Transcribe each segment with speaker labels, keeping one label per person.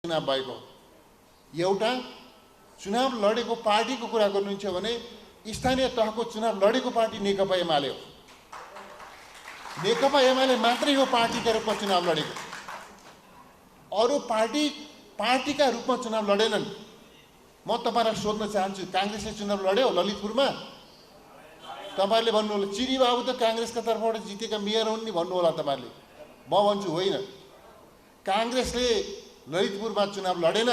Speaker 1: चुनाव भएको एउटा चुनाव लडेको पार्टीको कुरा गर्नुहुन्छ भने स्थानीय तहको चुनाव लडेको पार्टी नेकपा एमाले हो। नेकपा एमाले मात्रै हो पार्टीका रूपमा चुनाव लडेको, अरू पार्टीका रूपमा चुनाव लडेनन्। म तपाईलाई सोध्न चाहन्छु, कांग्रेसले चुनाव लड्यो ललितपुरमा? तपाईले भन्नुहोला चिरी बाबु त कांग्रेसका तर्फबाट जितेका मेयर हुन् नि भन्नु होला तपाईले। म भन्छु होइन, कांग्रेसले ललितपुरमा चुनाव लडेन,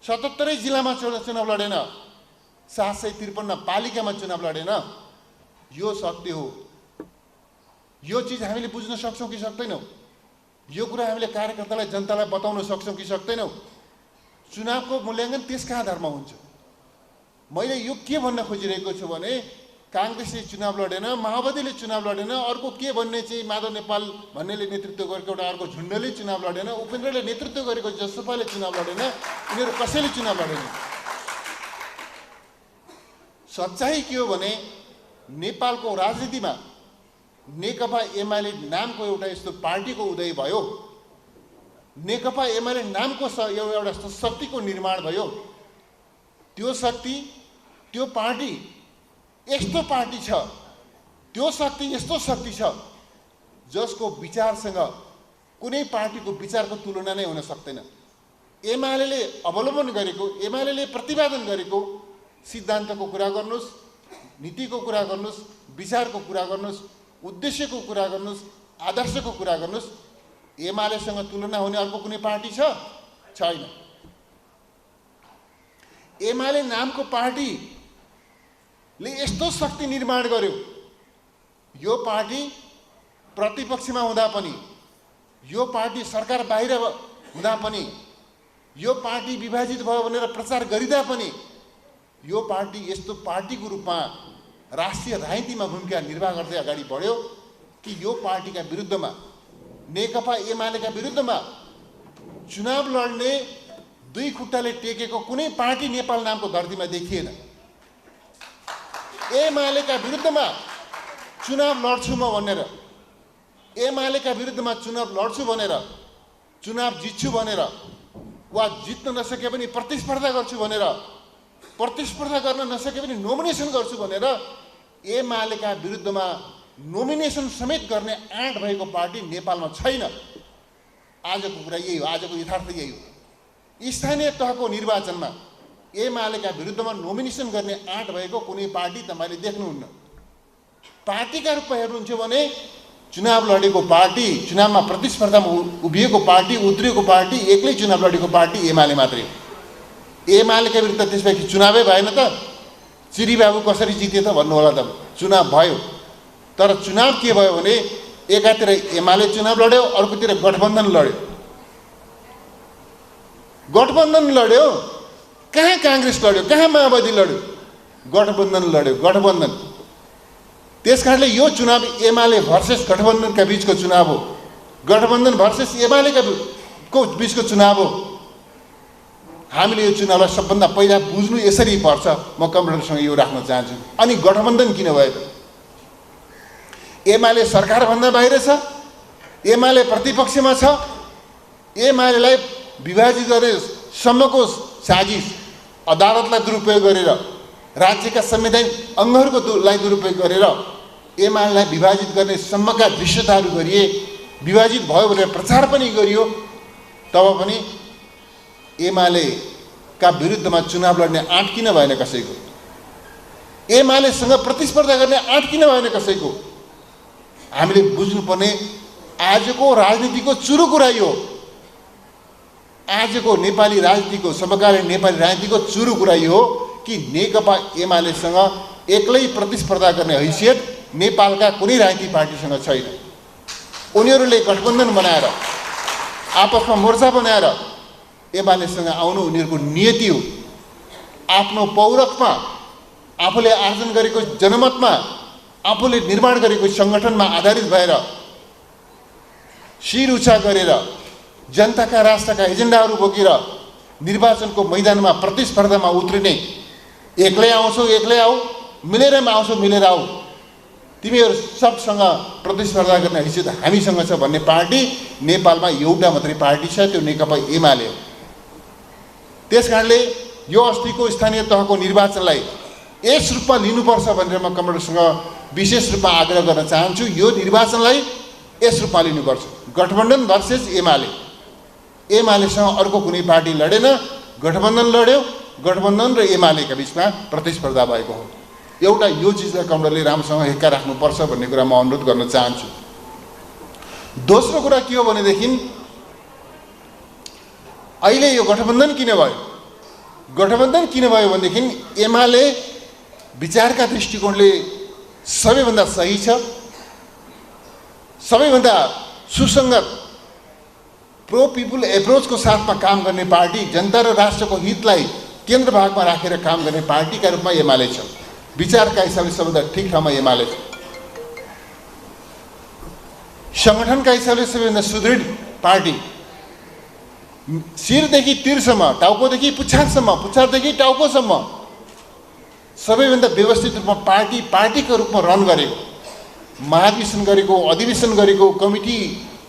Speaker 1: 77 जिल्लामा चुनाव लडेन, 753 पालिकामा चुनाव लडेन। यो सत्य हो। यो चीज हामीले बुझ्न सक्छौं कि सक्दैनौं? यो कुरा हामीले कार्यकर्तालाई जनतालाई बताउन सक्छौं कि सक्दैनौं? चुनावको मूल्याङ्कन त्यसका आधारमा हुन्छ। मैले यो के भन्न खोजिरहेको छु भने कांग्रेसले चुनाव लडेन, माओवादीले चुनाव लडेन, अर्को के भन्ने चाहिँ माधव नेपाल भन्नेले नेतृत्व गरेको एउटा अर्को झुण्डले चुनाव लडेन, उपेन्द्रले नेतृत्व गरेको जसपाले चुनाव लडेन, यिनीहरू कसैले चुनाव लडेन। सच्चाई के हो भने नेपालको राजनीतिमा नेकपा एमाले नामको एउटा यस्तो पार्टीको उदय भयो, नेकपा एमाले नामको एउटा शक्तिको निर्माण भयो। त्यो शक्ति, त्यो पार्टी यस्तो पार्टी छ, त्यो शक्ति यस्तो शक्ति छ जसको विचारसँग कुनै पार्टीको विचारको तुलना नै हुन सक्दैन। एमालेले अवलम्बन गरेको, एमालेले प्रतिपादन गरेको सिद्धान्तको कुरा गर्नुस्, नीतिको कुरा गर्नुस्, विचारको कुरा गर्नुस्, उद्देश्यको कुरा गर्नुस्, आदर्शको कुरा गर्नुस्, एमालेसँग तुलना हुने अर्को कुनै पार्टी छ? छैन। एमाले नामको पार्टीले यस्तो शक्ति निर्माण गर्यो, यो पार्टी प्रतिपक्षमा हुँदा पनि, यो पार्टी सरकार बाहिर हुँदा पनि, यो पार्टी विभाजित भयो भनेर प्रचार गरिदा पनि यो पार्टी यस्तो पार्टीको रूपमा राष्ट्रिय राजनीतिमा भूमिका निर्वाह गर्दै अगाडि बढ्यो कि यो पार्टीका विरुद्धमा, नेकपा एमालेका विरुद्धमा चुनाव लड्ने दुई खुट्टाले टेकेको कुनै पार्टी नेपाल नामको धरतीमा देखिएन। एमालेका विरुद्धमा चुनाव लड्छु म भनेर, एमालेका विरुद्धमा चुनाव लड्छु भनेर, चुनाव जित्छु भनेर, वा जित्न नसके पनि प्रतिस्पर्धा गर्छु भनेर, प्रतिस्पर्धा गर्न नसके पनि नोमिनेसन गर्छु भनेर एमालेका विरुद्धमा नोमिनेसन समेत गर्ने आँट भएको पार्टी नेपालमा छैन। आजको कुरा यही हो, आजको यथार्थ यही हो। स्थानीय तहको निर्वाचनमा एमालेका विरुद्धमा नोमिनेसन गर्ने आँट भएको कुनै पार्टी तपाईले देख्नुहुन्न। पार्टीका रूपमा हेर्नुहुन्छ भने चुनाव लडेको पार्टी, चुनावमा प्रतिस्पर्धामा उभिएको पार्टी, उत्रिएको पार्टी, एक्लै चुनाव लडेको पार्टी एमाले मात्रै हो। एमालेका विरुद्ध त्यसपछि चुनावै भएन त चिरी बाबु कसरी जिते त भन्नु होला त? चुनाव भयो, तर चुनाव के भयो भने एकातिर एमाले चुनाव लड्यो, अर्कोतिर गठबन्धन लड्यो। गठबन्धन लड्यो, कहाँ कांग्रेस लड्यो, कहाँ माओवादी लड्यो? गठबन्धन लड्यो, गठबन्धन। त्यसकारणले यो चुनाव एमाले भर्सेस गठबन्धनका बीचको चुनाव हो, गठबन्धन भर्सेस एमालेका बीचको चुनाव हो। हामीले यो चुनावलाई सबभन्दा पहिला बुझ्नु यसरी पर्छ। म कम्प्युटरसँग यो राख्न चाहन्छु। अनि गठबन्धन किन भयो त? एमाले सरकारभन्दा बाहिर छ, एमाले प्रतिपक्षमा छ, एमालेलाई विभाजित गर्ने सम्मको साजिस, अदालतलाई दुरुपयोग गरेर, राज्यका संवैधानिक अङ्गहरूकोलाई दुरुपयोग गरेर एमालेलाई विभाजित गर्ने सम्मका दृश्यताहरू गरिए, विभाजित भयो भनेर प्रचार पनि गरियो। तब पनि एमालेका विरुद्धमा चुनाव लड्ने आँट किन भएन कसैको? एमालेसँग प्रतिस्पर्धा गर्ने आँट किन भएन कसैको? हामीले बुझ्नुपर्ने आजको राजनीतिको चुरो कुरा यो, आजको नेपाली राजनीतिको, समकालीन नेपाली राजनीतिको चुरो कुरा यो हो कि नेकपा एमालेसँग एक्लै प्रतिस्पर्धा गर्ने हैसियत नेपालका कुनै राजनीतिक पार्टीसँग छैन। उनीहरूले गठबन्धन बनाएर, आपसमा मोर्चा बनाएर एमालेसँग आउनु उनीहरूको नियति हो। आफ्नो पौरखमा, आफूले आर्जन गरेको जनमतमा, आफूले निर्माण गरेको सङ्गठनमा आधारित भएर शिर उचा गरेर जनताका राष्ट्रका एजेन्डाहरू बोकेर निर्वाचनको मैदानमा प्रतिस्पर्धामा उत्रिने, एक्लै आउँछौ एक्लै आऊ, मिलेर आउँछौ मिलेर आऊ, तिमीहरू सबसँग प्रतिस्पर्धा गर्ने हैसियत हामीसँग छ भन्ने पार्टी नेपालमा एउटा मात्रै पार्टी छ, त्यो नेकपा एमाले हो। त्यसकारणले यो अस्तिको स्थानीय तहको निर्वाचनलाई यस रूपमा लिनुपर्छ भनेर म कमरेडसँग विशेष रूपमा आग्रह गर्न चाहन्छु। यो निर्वाचनलाई यस रूपमा लिनुपर्छ। गठबन्धन भर्सेस एमाले, एमालेसँग अर्को कुनै पार्टी लडेन, गठबन्धन लड्यो, गठबन्धन र एमालेका बिचमा प्रतिस्पर्धा भएको हो। एउटा यो चिजलाई कमरेडले राम्रोसँग हेक्का राख्नुपर्छ भन्ने कुरा म अनुरोध गर्न चाहन्छु। दोस्रो कुरा के हो भनेदेखि अहिले यो गठबन्धन किन भयो? गठबन्धन किन भयो भनेदेखि एमाले विचारका दृष्टिकोणले सबैभन्दा सही छ, सबैभन्दा सुसङ्गत प्रो पिपुल एप्रोचको साथमा काम गर्ने पार्टी, जनता र राष्ट्रको हितलाई केन्द्र भागमा राखेर काम गर्ने पार्टीका रूपमा एमाले छ। विचारका हिसाबले सबैभन्दा ठिक ठाउँमा एमाले छ। सङ्गठनका हिसाबले सबैभन्दा सुदृढ पार्टी, शिरदेखि तिरसम्म, टाउकोदेखि पुच्छारसम्म, पुच्छारदेखि टाउकोसम्म सबैभन्दा व्यवस्थित रूपमा पार्टीको रूपमा रन गरेको, महाधिवेशन गरेको, अधिवेशन गरेको, कमिटी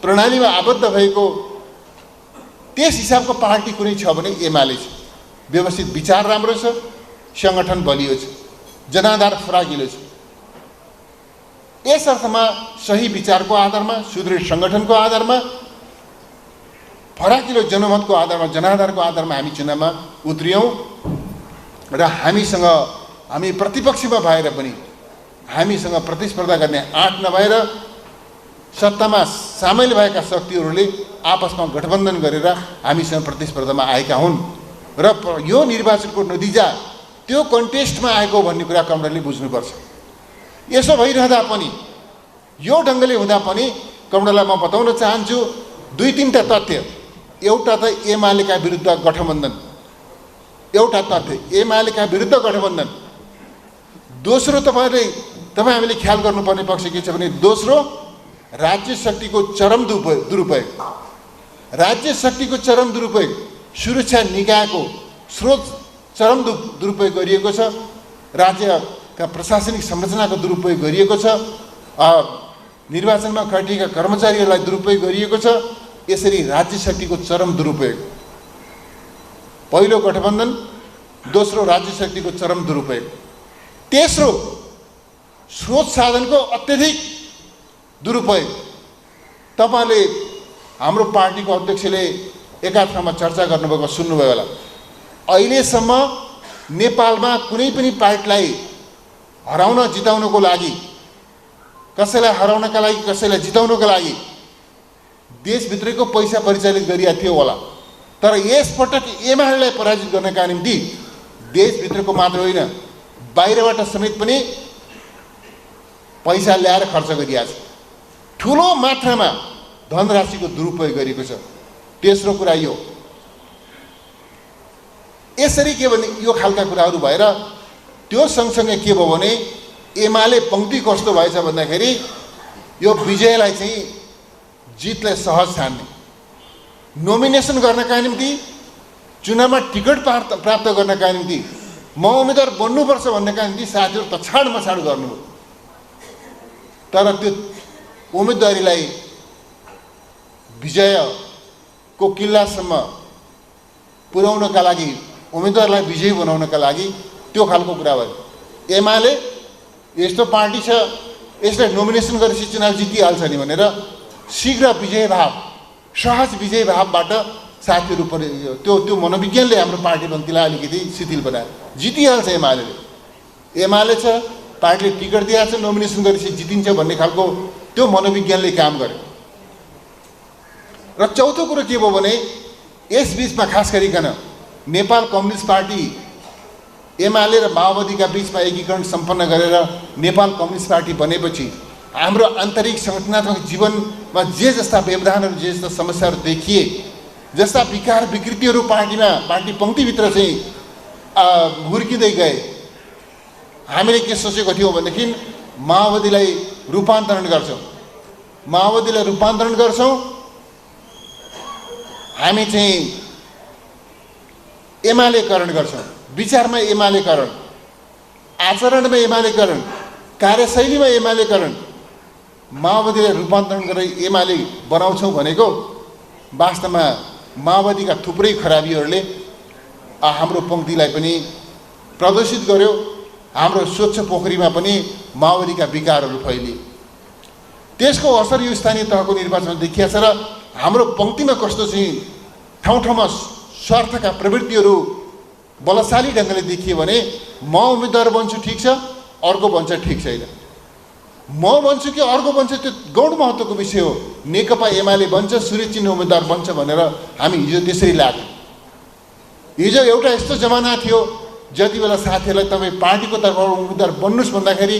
Speaker 1: प्रणालीमा आबद्ध भएको, त्यस हिसाबको पार्टी कुनै छ भने एमाले छ। व्यवस्थित विचार राम्रो छ, सङ्गठन बलियो छ, जनाधार फराकिलो छ। यस अर्थमा सही विचारको आधारमा, सुदृढ सङ्गठनको आधारमा, फराकिलो जनमतको आधारमा, जनाधारको आधारमा हामी चुनावमा उत्रियौँ र हामी प्रतिपक्षमा भएर पनि हामीसँग प्रतिस्पर्धा गर्ने आँट नभएर सत्तामा सामेल भएका शक्तिहरूले आपसमा गठबन्धन गरेर हामीसँग प्रतिस्पर्धामा आएका हुन् र यो निर्वाचनको नतिजा त्यो कन्टेस्टमा आएको भन्ने कुरा कमरेडले बुझ्नुपर्छ। यसो भइरहँदा पनि, यो ढङ्गले हुँदा पनि कमरेडलाई म बताउन चाहन्छु दुई तीनटा तथ्य। एउटा त एमालेका विरुद्ध गठबन्धन, एउटा तथ्य एमालेका विरुद्ध गठबन्धन। दोस्रो हामीले ख्याल गर्नुपर्ने पक्ष के छ भने दोस्रो राज्य शक्तिको चरम दुरुपयोग। राज्य शक्तिको चरम दुरुपयोग, सुरक्षा निकायको स्रोत चरम दुरुपयोग गरिएको छ, राज्यका प्रशासनिक संरचनाको दुरुपयोग गरिएको छ, निर्वाचनमा खटिएका कर्मचारीहरूलाई दुरुपयोग गरिएको छ। यसरी राज्य शक्तिको चरम दुरुपयोग, पहिलो गठबन्धन, दोस्रो राज्य शक्तिको चरम दुरुपयोग, तेस्रो स्रोत साधनको अत्यधिक दुरुपयोग। तपाईँले हाम्रो पार्टीको अध्यक्षले एका ठाउँमा चर्चा गर्नुभएको सुन्नुभयो होला। अहिलेसम्म नेपालमा कुनै पनि पार्टीलाई हराउन जिताउनको लागि, कसैलाई हराउनका लागि, कसैलाई जिताउनको लागि देशभित्रैको पैसा परिचालित गरिएको थियो होला, तर यसपटक एमालेलाई पराजित गर्नका निम्ति देशभित्रको मात्र होइन बाहिरबाट समेत पनि पैसा ल्याएर खर्च गरिएको छ। ठुलो मात्रामा धनराशिको दुरुपयोग गरिएको छ। तेस्रो कुरा यो। यसरी के भने यो खालका कुराहरू भएर त्यो सँगसँगै के भयो भने एमाले पङ्क्ति कस्तो भएछ भन्दाखेरि यो विजयलाई चाहिँ जितलाई सहज ठान्ने, नोमिनेसन गर्नका निम्ति, चुनावमा टिकट प्राप्त गर्नका निम्ति, म उम्मेदवार बन्नुपर्छ भन्नका निम्ति साथीहरू तछाड मछाड गर्नुभयो। तर त्यो उम्मेदवारीलाई विजयको किल्लासम्म पुर्याउनका लागि, उम्मेदवारलाई विजयी बनाउनका लागि त्यो खालको कुरा भयो। एमाले यस्तो पार्टी छ, यसलाई नोमिनेसन गरेपछि चुनाव जितिहाल्छ नि भनेर शीघ्र विजय भाव, सहज विजय भावबाट साथीहरू त्यो मनोविज्ञानले हाम्रो पार्टीपन्थीलाई अलिकति शिथिल बनायो। जितिहाल्छ एमाले छ, पार्टीले टिकट दिएको छ, नोमिनेसन गरेपछि जितिन्छ भन्ने खालको त्यो मनोविज्ञानले काम गर्यो। र चौथो कुरो के भयो भने यस बिचमा खास गरिकन नेपाल कम्युनिस्ट पार्टी एमाले र माओवादीका बिचमा एकीकरण सम्पन्न गरेर नेपाल कम्युनिस्ट पार्टी बनेपछि हाम्रो आन्तरिक सङ्गठनात्मक जीवनमा जे जस्ता व्यवधानहरू, जे जस्ता समस्याहरू देखिए, जस्ता विकार विकृतिहरू पार्टी पङ्क्तिभित्र चाहिँ हुर्किँदै गए, हामीले के सोचेको थियौँ भनेदेखि माओवादीलाई रूपान्तरण गर्छौँ, हामी चाहिँ एमालेकरण गर्छौँ, विचारमा एमालेकरण, आचरणमा एमालेकरण, कार्यशैलीमा एमालेकरण माओवादीलाई रूपान्तरण गरेर एमाले बनाउँछौँ भनेको वास्तवमा माओवादीका थुप्रै खराबीहरूले हाम्रो पङ्क्तिलाई पनि प्रदर्शित गर्यो। हाम्रो स्वच्छ पोखरीमा पनि माओवादीका विकारहरू फैलिए। त्यसको असर यो स्थानीय तहको निर्वाचनमा देखिया छ र हाम्रो पङ्क्तिमा कस्तो चाहिँ ठाउँ ठाउँमा स्वार्थका प्रवृत्तिहरू बलशाली ढङ्गले देखियो भने म उम्मेदवार बन्छु ठिक छ, अर्को बन्छ ठिक छैन। म बन्छु कि अर्को बन्छ त्यो गौण महत्त्वको विषय हो। नेकपा एमाले बन्छ, सुरक्षित उम्मेदवार बन्छ भनेर हामी हिजो त्यसरी लाग्यो। हिजो एउटा यस्तो जमाना थियो जति बेला साथीहरूलाई तपाईँ पार्टीको तर्फबाट उम्मेदवार बन्नुहोस् भन्दाखेरि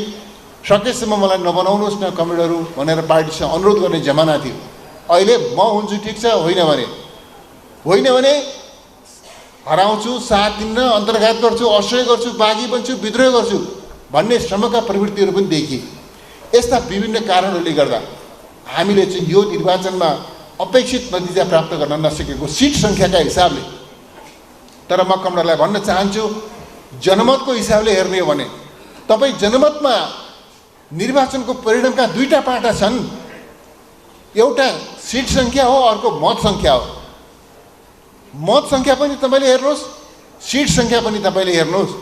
Speaker 1: सकेसम्म मलाई नबनाउनुहोस् न कमेन्टहरू भनेर पार्टीसँग अनुरोध गर्ने जमाना थियो। अहिले म हुन्छु ठिक छ, होइन भने हराउँछु, साथ दिन अन्तर्घात गर्छु, असह्य गर्छु, बागी बन्छु, विद्रोह गर्छु भन्ने श्रमका प्रवृत्तिहरू पनि देखिए। यस्ता विभिन्न कारणहरूले गर्दा हामीले चाहिँ यो निर्वाचनमा अपेक्षित नतिजा प्राप्त गर्न नसकेको सिट सङ्ख्याका हिसाबले। तर म कमरेडलाई भन्न चाहन्छु, जनमतको हिसाबले हेर्ने हो भने तपाईँ जनमतमा निर्वाचनको परिणामका दुईटा पाटा छन्। एउटा सिट सङ्ख्या हो, अर्को मत सङ्ख्या हो। मत सङ्ख्या पनि तपाईँले हेर्नुहोस्, सिट सङ्ख्या पनि तपाईँले हेर्नुहोस्।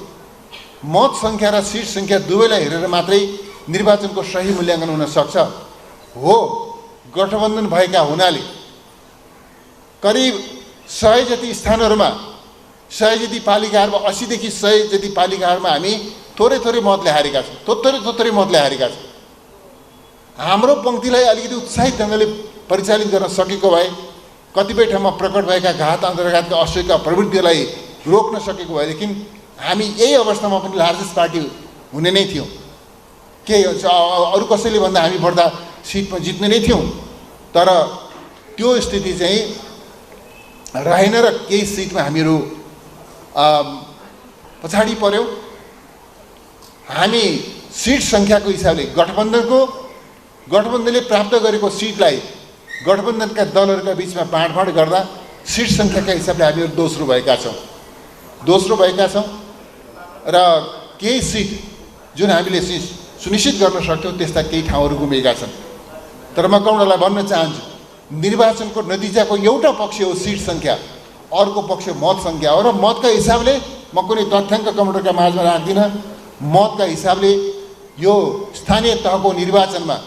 Speaker 1: मत सङ्ख्या र सिट सङ्ख्या दुवैलाई हेरेर मात्रै निर्वाचनको सही मूल्याङ्कन हुन सक्छ। हो, गठबन्धन भएका हुनाले करिब 100 जति स्थानहरूमा, 100 जति पालिकाहरूमा, 80 देखि 100 जति पालिकाहरूमा हामी थोरै मतले हारेका छौँ, थोरै मतले हारेका छौँ। हाम्रो पङ्क्तिलाई अलिकति उत्साहित ढङ्गले परिचालित गर्न सकेको भए, कतिपय ठाउँमा प्रकट भएका घात अन्तर्घातका असह्यका प्रवृत्तिलाई रोक्न सकेको भएदेखि हामी यही अवस्थामा पनि लार्जेस्ट पार्टी हुने नै थियौँ। के अरू कसैले भन्दा हामी बढ्दा सिटमा जित्ने नै थियौँ। तर त्यो स्थिति चाहिँ रहेन र केही सिटमा हामीहरू पछाडि पर्यौँ। हामी सिट सङ्ख्याको हिसाबले गठबन्धनले प्राप्त गरेको सिटलाई गठबन्धनका दलहरूका बिचमा बाँडफाँड गर्दा सिट सङ्ख्याका हिसाबले हामीहरू दोस्रो भएका छौँ र केही सिट जुन हामीले सुनिश्चित गर्न सक्थ्यौँ त्यस्ता केही ठाउँहरू गुमेका छन्। तर म कमरेडलाई भन्न चाहन्छु, निर्वाचनको नतिजाको एउटा पक्ष हो सिट सङ्ख्या, अर्को पक्ष मत सङ्ख्या हो। र मतका हिसाबले म कुनै तथ्याङ्क कमरेडका माझमा राख्दिनँ। मतका हिसाबले यो स्थानीय तहको निर्वाचनमा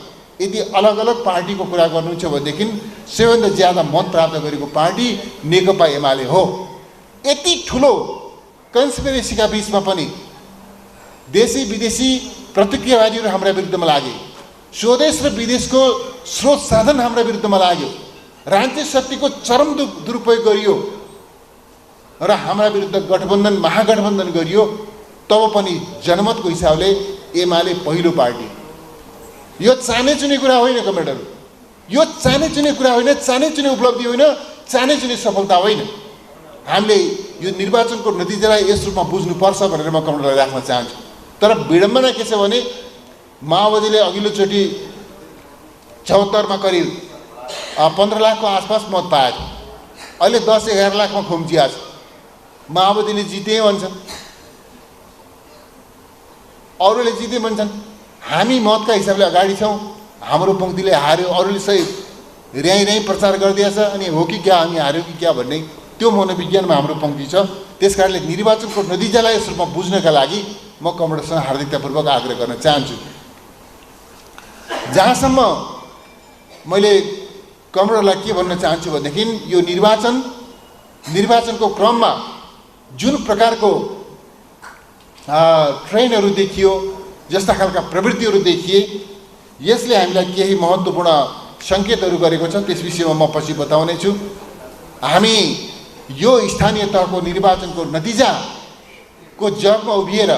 Speaker 1: यदि अलग अलग पार्टीको कुरा गर्नुहुन्छ भनेदेखि सबैभन्दा ज्यादा मत प्राप्त गरेको पार्टी नेकपा एमाले हो। यति ठुलो कन्स्पिरेसीका बिचमा पनि देशी विदेशी प्रतिक्रियावादीहरू हाम्रा विरुद्धमा लागे, स्वदेश र विदेशको स्रोत साधन हाम्रा विरुद्धमा लाग्यो, राजनीतिक शक्तिको चरम दुरुपयोग गरियो र हाम्रा विरुद्ध महागठबन्धन गरियो। तब पनि जनमतको हिसाबले एमाले पहिलो पार्टी। यो चाने चुने कुरा होइन कमेन्टहरू, यो चाने चुने कुरा होइन, चाने चुने उपलब्धि होइन, चाने चुने सफलता होइन। हामीले यो निर्वाचनको नतिजालाई यस रूपमा बुझ्नुपर्छ भनेर म कमेन्टलाई राख्न चाहन्छु। तर विडम्बना के छ भने माओवादीले अघिल्लोचोटि 74मा करिब 15 लाखको आसपास मत पाएको, अहिले 10-11 लाखमा खुम्चिया छ। माओवादीले जिते भन्छन्, अरूले जिते भन्छन्। हामी मतका हिसाबले अगाडि छौँ, हाम्रो पङ्क्तिले हार्यो, अरूले सही र्याई प्रचार गरिदिएछ, अनि हो कि क्या हामी हार्यो कि क्या भन्ने त्यो मनोविज्ञानमा हाम्रो पङ्क्ति छ। त्यस कारणले निर्वाचनको नतिजालाई यस रूपमा बुझ्नका लागि म कमरेडसँग हार्दिकतापूर्वक आग्रह गर्न चाहन्छु। जहाँसम्म मैले कमरेडलाई के भन्न चाहन्छु भनेदेखि यो निर्वाचनको क्रममा जुन प्रकारको ट्रेन्डहरू देखियो, जस्ता खालका प्रवृत्तिहरू देखिए, यसले हामीलाई केही महत्त्वपूर्ण सङ्केतहरू गरेको छ। त्यस विषयमा म पछि बताउने छु। हामी यो स्थानीय तहको निर्वाचनको नतिजाको जगमा उभिएर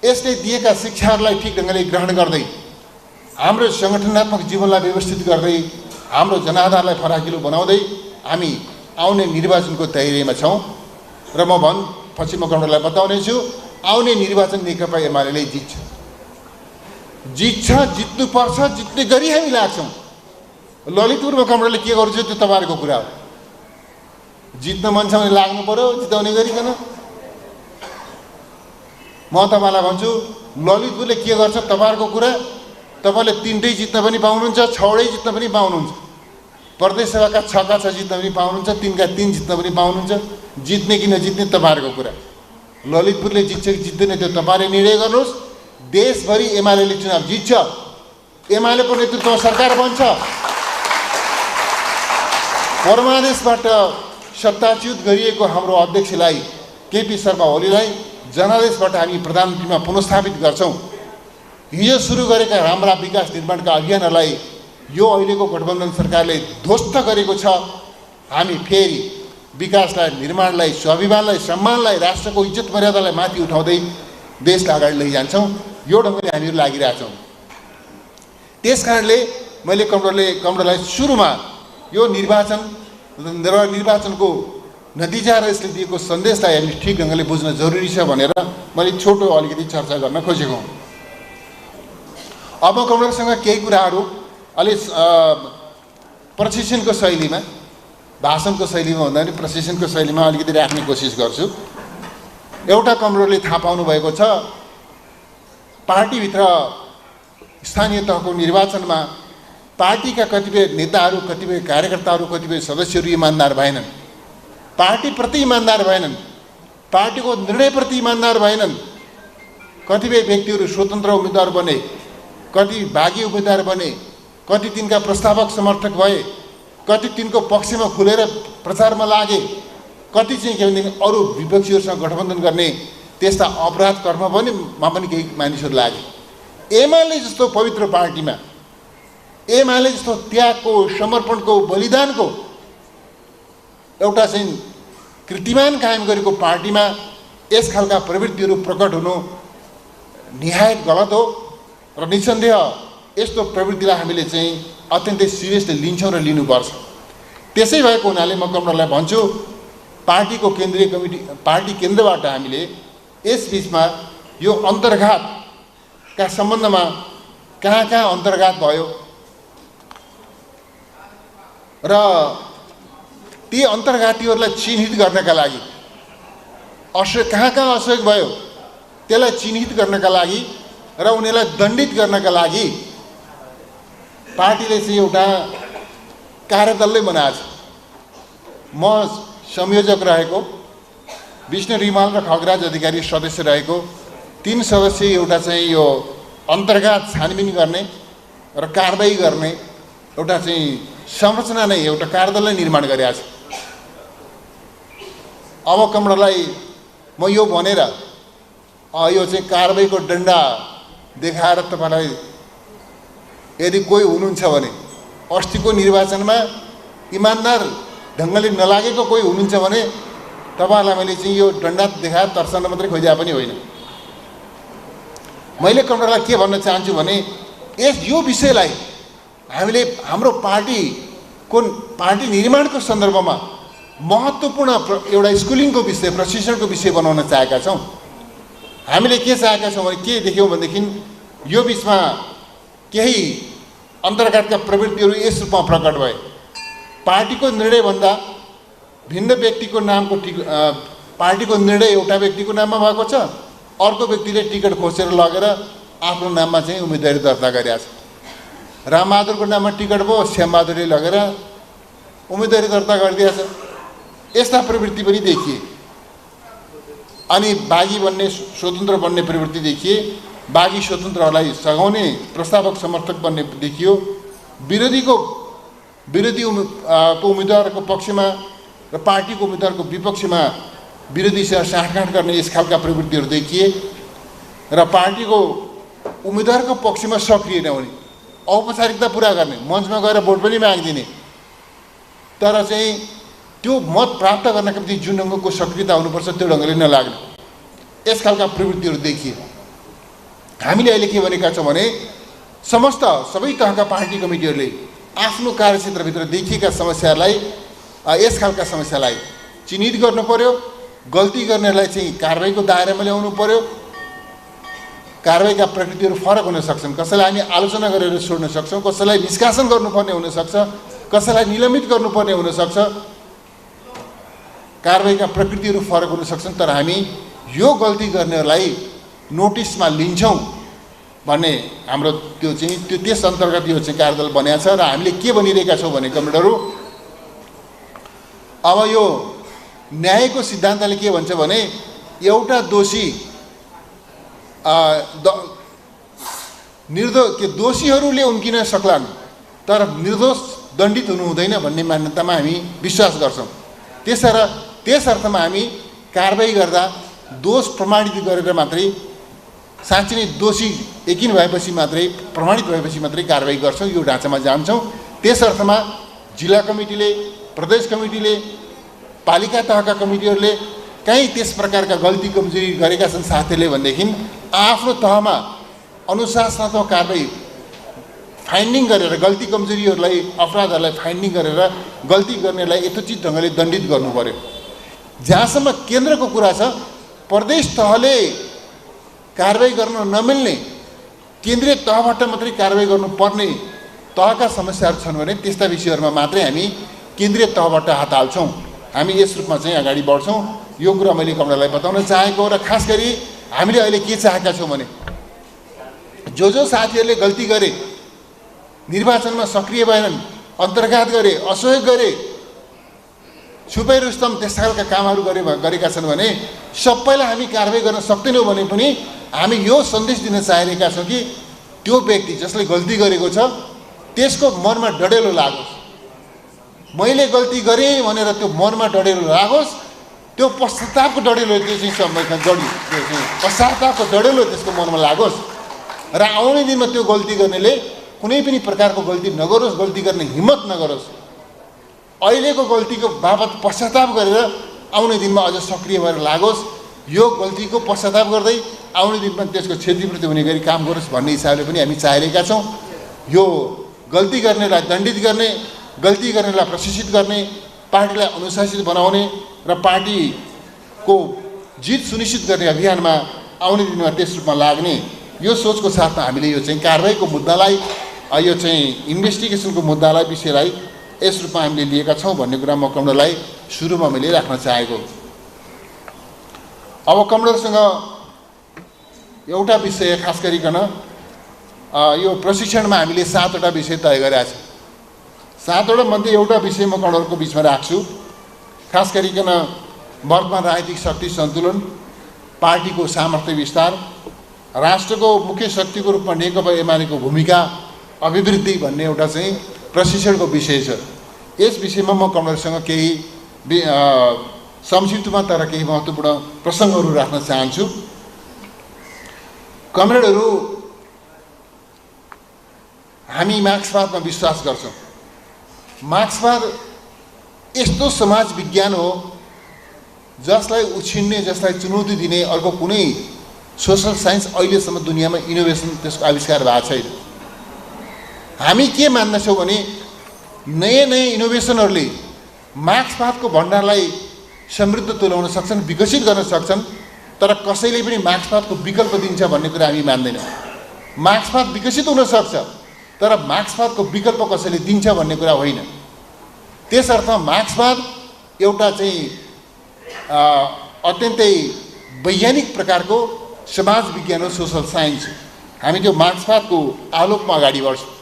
Speaker 1: यसले दिएका शिक्षाहरूलाई ठिक ढङ्गले ग्रहण गर्दै, हाम्रो सङ्गठनात्मक जीवनलाई व्यवस्थित गर्दै, हाम्रो जनाधारलाई फराकिलो बनाउँदै हामी आउने निर्वाचनको तयारीमा छौँ। र म पछि म कमरेडलाई बताउने छु, आउने निर्वाचन नेकपा एमाले जित्नुपर्छ, जित्ने गरी हामी लाग्छौँ। ललितपुरमा कमरेडले के गर्छ त्यो तपाईँहरूको कुरा हो। जित्न मन छ भने लाग्नु पर्यो, जिताउने गरिकन। म तपाईँलाई भन्छु ललितपुरले के गर्छ तपाईँहरूको कुरा, तपाईँले 3टै जित्न पनि पाउनुहुन्छ, 6वटै जित्न पनि पाउनुहुन्छ, प्रदेश सभाका 6 जित्न पनि पाउनुहुन्छ, 3का 3 जित्न पनि पाउनुहुन्छ। जित्ने कि नजित्ने तपाईँहरूको कुरा। ललितपुरले जित्छ कि जित्दैन त्यो तपाईँले निर्णय गर्नुहोस्। देशभरि एमाले चुनाव जित्छ, एमालेको नेतृत्वमा सरकार बन्छ। परमादेशबाट सत्ताच्युत गरिएको हाम्रो अध्यक्षलाई केपी शर्मा ओलीलाई जनादेशबाट हामी प्रधानमन्त्रीमा पुनर्स्थापित गर्छौँ। हिजो सुरु गरेका राम्रा विकास निर्माणका अभियानहरूलाई यो अहिलेको गठबन्धन सरकारले ध्वस्त गरेको छ। हामी फेरि विकासलाई, निर्माणलाई, स्वाभिमानलाई, सम्मानलाई, राष्ट्रको इज्जत मर्यादालाई माथि उठाउँदै देशलाई अगाडि लैजान्छौँ। यो ढङ्गले हामीहरू लागिरहेछौँ। त्यसकारणले मैले कमरेडलाई सुरुमा यो निर्वाचनको नतिजा र यसले दिएको सन्देशलाई हामी ठिक ढङ्गले बुझ्न जरुरी छ भनेर मैले छोटो अलिकति चर्चा गर्न खोजेको हुँ। अब कमरेडसँग केही कुराहरू अलि प्रशिक्षणको शैलीमा, भाषणको शैलीमा भन्दा पनि प्रशिक्षणको शैलीमा अलिकति राख्ने कोसिस गर्छु। एउटा कमरेडले थाहा पाउनु भएको छ, पार्टीभित्र स्थानीय तहको निर्वाचनमा पार्टीका कतिपय नेताहरू, कतिपय कार्यकर्ताहरू, कतिपय सदस्यहरू इमान्दार भएनन्, पार्टीप्रति इमान्दार भएनन्, पार्टीको निर्णयप्रति इमान्दार भएनन्। कतिपय व्यक्तिहरू स्वतन्त्र उम्मेदवार बने, कति बागी उम्मेदवार बने, कति तिनका प्रस्तावक समर्थक भए, कति तिनको पक्षमा खुलेर प्रचारमा लागे, कति चाहिँ के भने अरू विपक्षीहरूसँग गठबन्धन गर्ने त्यस्ता अपराध कर्म पनि केही मानिसहरू लागे। एमाले जस्तो पवित्र पार्टीमा, एमाले जस्तो त्यागको, समर्पणको, बलिदानको एउटा चाहिँ कीर्तिमान कायम गरेको पार्टीमा यस खालका प्रवृत्तिहरू प्रकट हुनु निहायत गलत हो र निसन्देह यस्तो प्रवृत्तिलाई हामीले चाहिँ अत्यन्तै सिरियसली लिन्छौँ र लिनुपर्छ। त्यसै भएको हुनाले म कमरेडलाई भन्छु, पार्टीको केन्द्रीय कमिटी, पार्टी केन्द्रबाट हामीले यस बिचमा यो अन्तर्घातका सम्बन्धमा कहाँ अन्तर्घात भयो र ती अन्तर्घातीहरूलाई चिन्हित गर्नका लागि कहाँ असहयोग भयो त्यसलाई चिन्हित गर्नका लागि र उनीहरूलाई दण्डित गर्नका लागि पार्टीले चाहिँ एउटा कार्यदलले बनाएको छ। म संयोजक रहेको, विष्णु रिमाल र खगराज अधिकारी सदस्य रहेको, 3 सदस्य एउटा चाहिँ यो अन्तर्घात छानबिन गर्ने र कारबाही गर्ने एउटा चाहिँ संरचना नै, एउटा कार्यदललाई निर्माण गरेका छ। अब कमरेडलाई म यो भनेर यो चाहिँ कारबाहीको डन्डा देखाएर तपाईँलाई यदि कोही हुनुहुन्छ भने, अस्तिको निर्वाचनमा इमान्दार ढङ्गले नलागेको कोही हुनुहुन्छ भने तपाईँहरूलाई मैले चाहिँ यो डन्डा देखाएर तर्साउन मात्रै खोजे पनि होइन। मैले कमरेडलाई के भन्न चाहन्छु भने यो विषयलाई हामीले हाम्रो पार्टी निर्माणको सन्दर्भमा महत्त्वपूर्ण एउटा स्कुलिङको विषय, प्रशिक्षणको विषय बनाउन चाहेका छौँ। हामीले के चाहेका छौँ भने के देख्यौँ भनेदेखि यो बिचमा केही अन्तर्घातका प्रवृत्तिहरू यस रूपमा प्रकट भए। पार्टीको निर्णयभन्दा भिन्न व्यक्तिको नामको पार्टीको निर्णय एउटा व्यक्तिको नाममा भएको छ, अर्को व्यक्तिले टिकट खोसेर लगेर आफ्नो नाममा चाहिँ उम्मेदवारी दर्ता गरेका छ। रामबहादुरको नाममा टिकट भयो, श्यामबहादुरले लगेर उम्मेदवारी दर्ता गरिदिएछ। यस्ता प्रवृत्ति पनि देखिए। अनि बागी बन्ने, स्वतन्त्र बन्ने प्रवृत्ति देखिए। बागी स्वतन्त्रहरूलाई सघाउने प्रस्तावक समर्थक बन्ने देखियो। विरोधी उम्मेदवारको पक्षमा र पार्टीको उम्मेदवारको विपक्षमा विरोधीसँग साँठगाँठ गर्ने यस खालका प्रवृत्तिहरू देखिए र पार्टीको उम्मेदवारको पक्षमा सक्रिय नहुने, औपचारिकता पुरा गर्ने, मञ्चमा गएर भोट पनि मागिदिने, तर चाहिँ त्यो मत प्राप्त गर्नका निम्ति जुन ढङ्गको सक्रियता हुनुपर्छ त्यो ढङ्गले नलाग्ने, यस खालका प्रवृत्तिहरू देखिए। हामीले अहिले के भनेका छौँ भने सबै तहका पार्टी कमिटीहरूले आफ्नो कार्यक्षेत्रभित्र देखिएका समस्याहरूलाई, यस खालका समस्यालाई चिन्हित गर्नु पर्यो। गल्ती गर्नेलाई चाहिँ कारबाहीको दायरामा ल्याउनु पर्यो। कारबाहीका प्रकृतिहरू फरक हुन सक्छन्। कसैलाई हामी आलोचना गरेर छोड्न सक्छौँ, कसैलाई निष्कासन गर्नुपर्ने हुनसक्छ, कसैलाई निलम्बित गर्नुपर्ने हुनसक्छ। कारबाहीका प्रकृतिहरू फरक हुन सक्छन्, तर हामी यो गल्ती गर्नेहरूलाई नोटिसमा लिन्छौँ भन्ने हाम्रो त्यो चाहिँ त्यस अन्तर्गत यो चाहिँ कार्यदल बनेको छ र हामीले के भनिरहेका छौँ भने कमरेडहरू, अब यो न्यायको सिद्धान्तले के भन्छ भने एउटा दोषी दोषीहरूले उम्किन सक्लान् तर निर्दोष दण्डित हुनु हुँदैन भन्ने मान्यतामा हामी विश्वास गर्छौँ। त्यस अर्थमा हामी कारबाही गर्दा दोष प्रमाणित गरेर मात्रै, साँच्चै नै दोषी यकिन भएपछि मात्रै, प्रमाणित भएपछि मात्रै कारबाही गर्छौँ, यो ढाँचामा जान्छौँ। त्यस अर्थमा जिल्ला कमिटीले, प्रदेश कमिटीले, पालिका तहका कमिटीहरूले कहीँ त्यस प्रकारका गल्ती कमजोरी गरेका छन् साथीहरूले भनेदेखि आफ्नो तहमा अनुशासनात्मक कारबाही फाइन्डिङ गरेर गल्ती कमजोरीहरूलाई, अपराधहरूलाई फाइन्डिङ गरेर गल्ती गर्नेलाई यथोचित ढङ्गले दण्डित गर्नु पर्यो। जहाँसम्म केन्द्रको कुरा छ, प्रदेश तहले कारबाही गर्न नमिल्ने, केन्द्रीय तहबाट मात्रै कारबाही गर्नुपर्ने तहका समस्याहरू छन् भने त्यस्ता विषयहरूमा मात्रै हामी केन्द्रीय तहबाट हात हाल्छौँ। हामी यस रूपमा चाहिँ अगाडि बढ्छौँ। यो कुरा मैले कमरेडलाई बताउन चाहेको र खास गरी हामीले अहिले के चाहेका छौँ भने जो साथीहरूले गल्ती गरे, निर्वाचनमा सक्रिय भएनन्, अन्तर्घात गरे, असहयोग गरे, छुपै रुस्तम त्यस्ता खालका कामहरू गरेका छन् भने सबैलाई हामी कारबाही गर्न सक्दैनौँ भने पनि हामी यो सन्देश दिन चाहिरहेका छौँ कि त्यो व्यक्ति जसले गल्ती गरेको छ त्यसको मनमा डडेलो लागोस्। मैले गल्ती गरेँ भनेर त्यो मनमा डडेलो लागोस्, त्यो पश्चातापको डडेलो पश्चातापको डडेलो त्यसको मनमा लागोस् र आउने दिनमा त्यो गल्ती गर्नेले कुनै पनि प्रकारको गल्ती नगरोस्, गल्ती गर्ने हिम्मत नगरोस्। अहिलेको गल्तीको बाबत पश्चाताप गरेर आउने दिनमा अझ सक्रिय भएर लागोस्। यो गल्तीको पश्चाताप गर्दै आउने दिनमा त्यसको क्षतिपूर्ति हुने गरी काम गरोस् भन्ने हिसाबले पनि हामी चाहिरहेका छौँ। यो गल्ती गर्नेलाई दण्डित गर्ने, गल्ती गर्नेलाई प्रशिक्षित गर्ने, पार्टीलाई अनुशासित बनाउने र पार्टीको जित सुनिश्चित गर्ने अभियानमा आउने दिनमा त्यस रूपमा लाग्ने यो सोचको साथमा हामीले यो चाहिँ कारबाहीको मुद्दालाई, यो चाहिँ इन्भेस्टिगेसनको मुद्दालाई, विषयलाई यस रूपमा हामीले लिएका छौँ भन्ने कुरा म कमरेडलाई सुरुमा मैले राख्न चाहेको। अब कमरेडसँग एउटा विषय खास गरिकन यो प्रशिक्षणमा हामीले 7वटा विषय तय गरेका छौँ। 7वटा मध्ये एउटा विषय म कमरेडको बिचमा राख्छु। खास गरिकन वर्तमान राजनीतिक शक्ति सन्तुलन, पार्टीको सामर्थ्य विस्तार, राष्ट्रको मुख्य शक्तिको रूपमा नेकपा एमालेको भूमिका, अभिवृद्धि भन्ने एउटा चाहिँ प्रशिक्षणको विषय छ। यस विषयमा म कमरेडसँग केही संक्षिप्तमा तर केही महत्त्वपूर्ण प्रसङ्गहरू राख्न चाहन्छु। कमरेडहरू, हामी मार्क्सवादमा विश्वास गर्छौँ। मार्क्सवाद यस्तो समाज विज्ञान हो जसलाई उछिन्ने, जसलाई चुनौती दिने अर्को कुनै सोसल साइन्स अहिलेसम्म दुनियाँमा इनोभेसन त्यसको आविष्कार भएको छैन। हामी के मान्दछौँ भने नयाँ नयाँ इनोभेसनहरूले मार्क्सवादको भण्डारलाई समृद्ध तुल्याउन सक्छन्, विकसित गर्न सक्छन्, तर कसैले पनि मार्क्सवादको विकल्प दिन्छ भन्ने कुरा हामी मान्दैनौँ। मार्क्सवाद विकसित हुन सक्छ तर मार्क्सवादको विकल्प कसैले दिन्छ भन्ने कुरा होइन। त्यसर्थ मार्क्सवाद एउटा चाहिँ अत्यन्तै वैज्ञानिक प्रकारको समाज विज्ञान हो, सोसल साइन्स। हामी त्यो मार्क्सवादको आलोकमा अगाडि बढ्छौँ।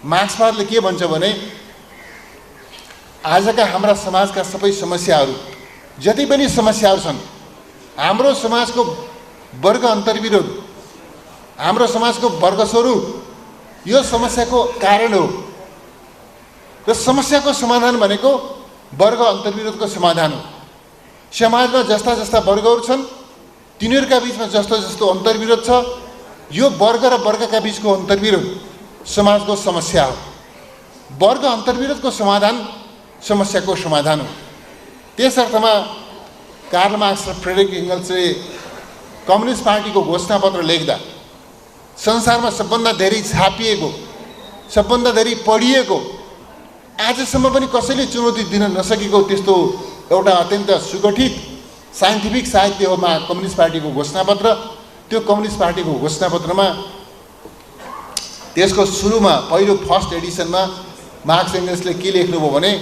Speaker 1: मार्क्सवादले के भन्छ भने आजका हाम्रा समाजका सबै समस्याहरू, जति पनि समस्याहरू छन्, हाम्रो समाजको वर्ग अन्तर्विरोध, हाम्रो समाजको वर्गस्वरूप यो समस्याको कारण हो र समस्याको समाधान भनेको वर्ग अन्तर्विरोधको समाधान हो। समाजमा जस्ता जस्ता वर्गहरू छन् तिनीहरूका बिचमा जस्तो जस्तो अन्तर्विरोध छ, यो वर्ग र वर्गका बिचको अन्तर्विरोध समाजको समस्या हो। वर्ग अन्तर्विरोधको समाधान समस्याको समाधान हो। त्यस अर्थमा कार्ल मार्क्स र फ्रेडरिक एङ्गल्सले कम्युनिस्ट पार्टीको घोषणापत्र लेख्दा संसारमा सबभन्दा धेरै छापिएको, सबभन्दा धेरै पढिएको, आजसम्म पनि कसैले चुनौती दिन नसकेको त्यस्तो एउटा अत्यन्त सुगठित साइन्टिफिक साहित्य हो कम्युनिस्ट पार्टीको घोषणापत्र। त्यो कम्युनिस्ट पार्टीको घोषणापत्रमा त्यसको सुरुमा पहिलो फर्स्ट एडिसनमा मार्क्स एङ्गल्सले के लेख्नुभयो भने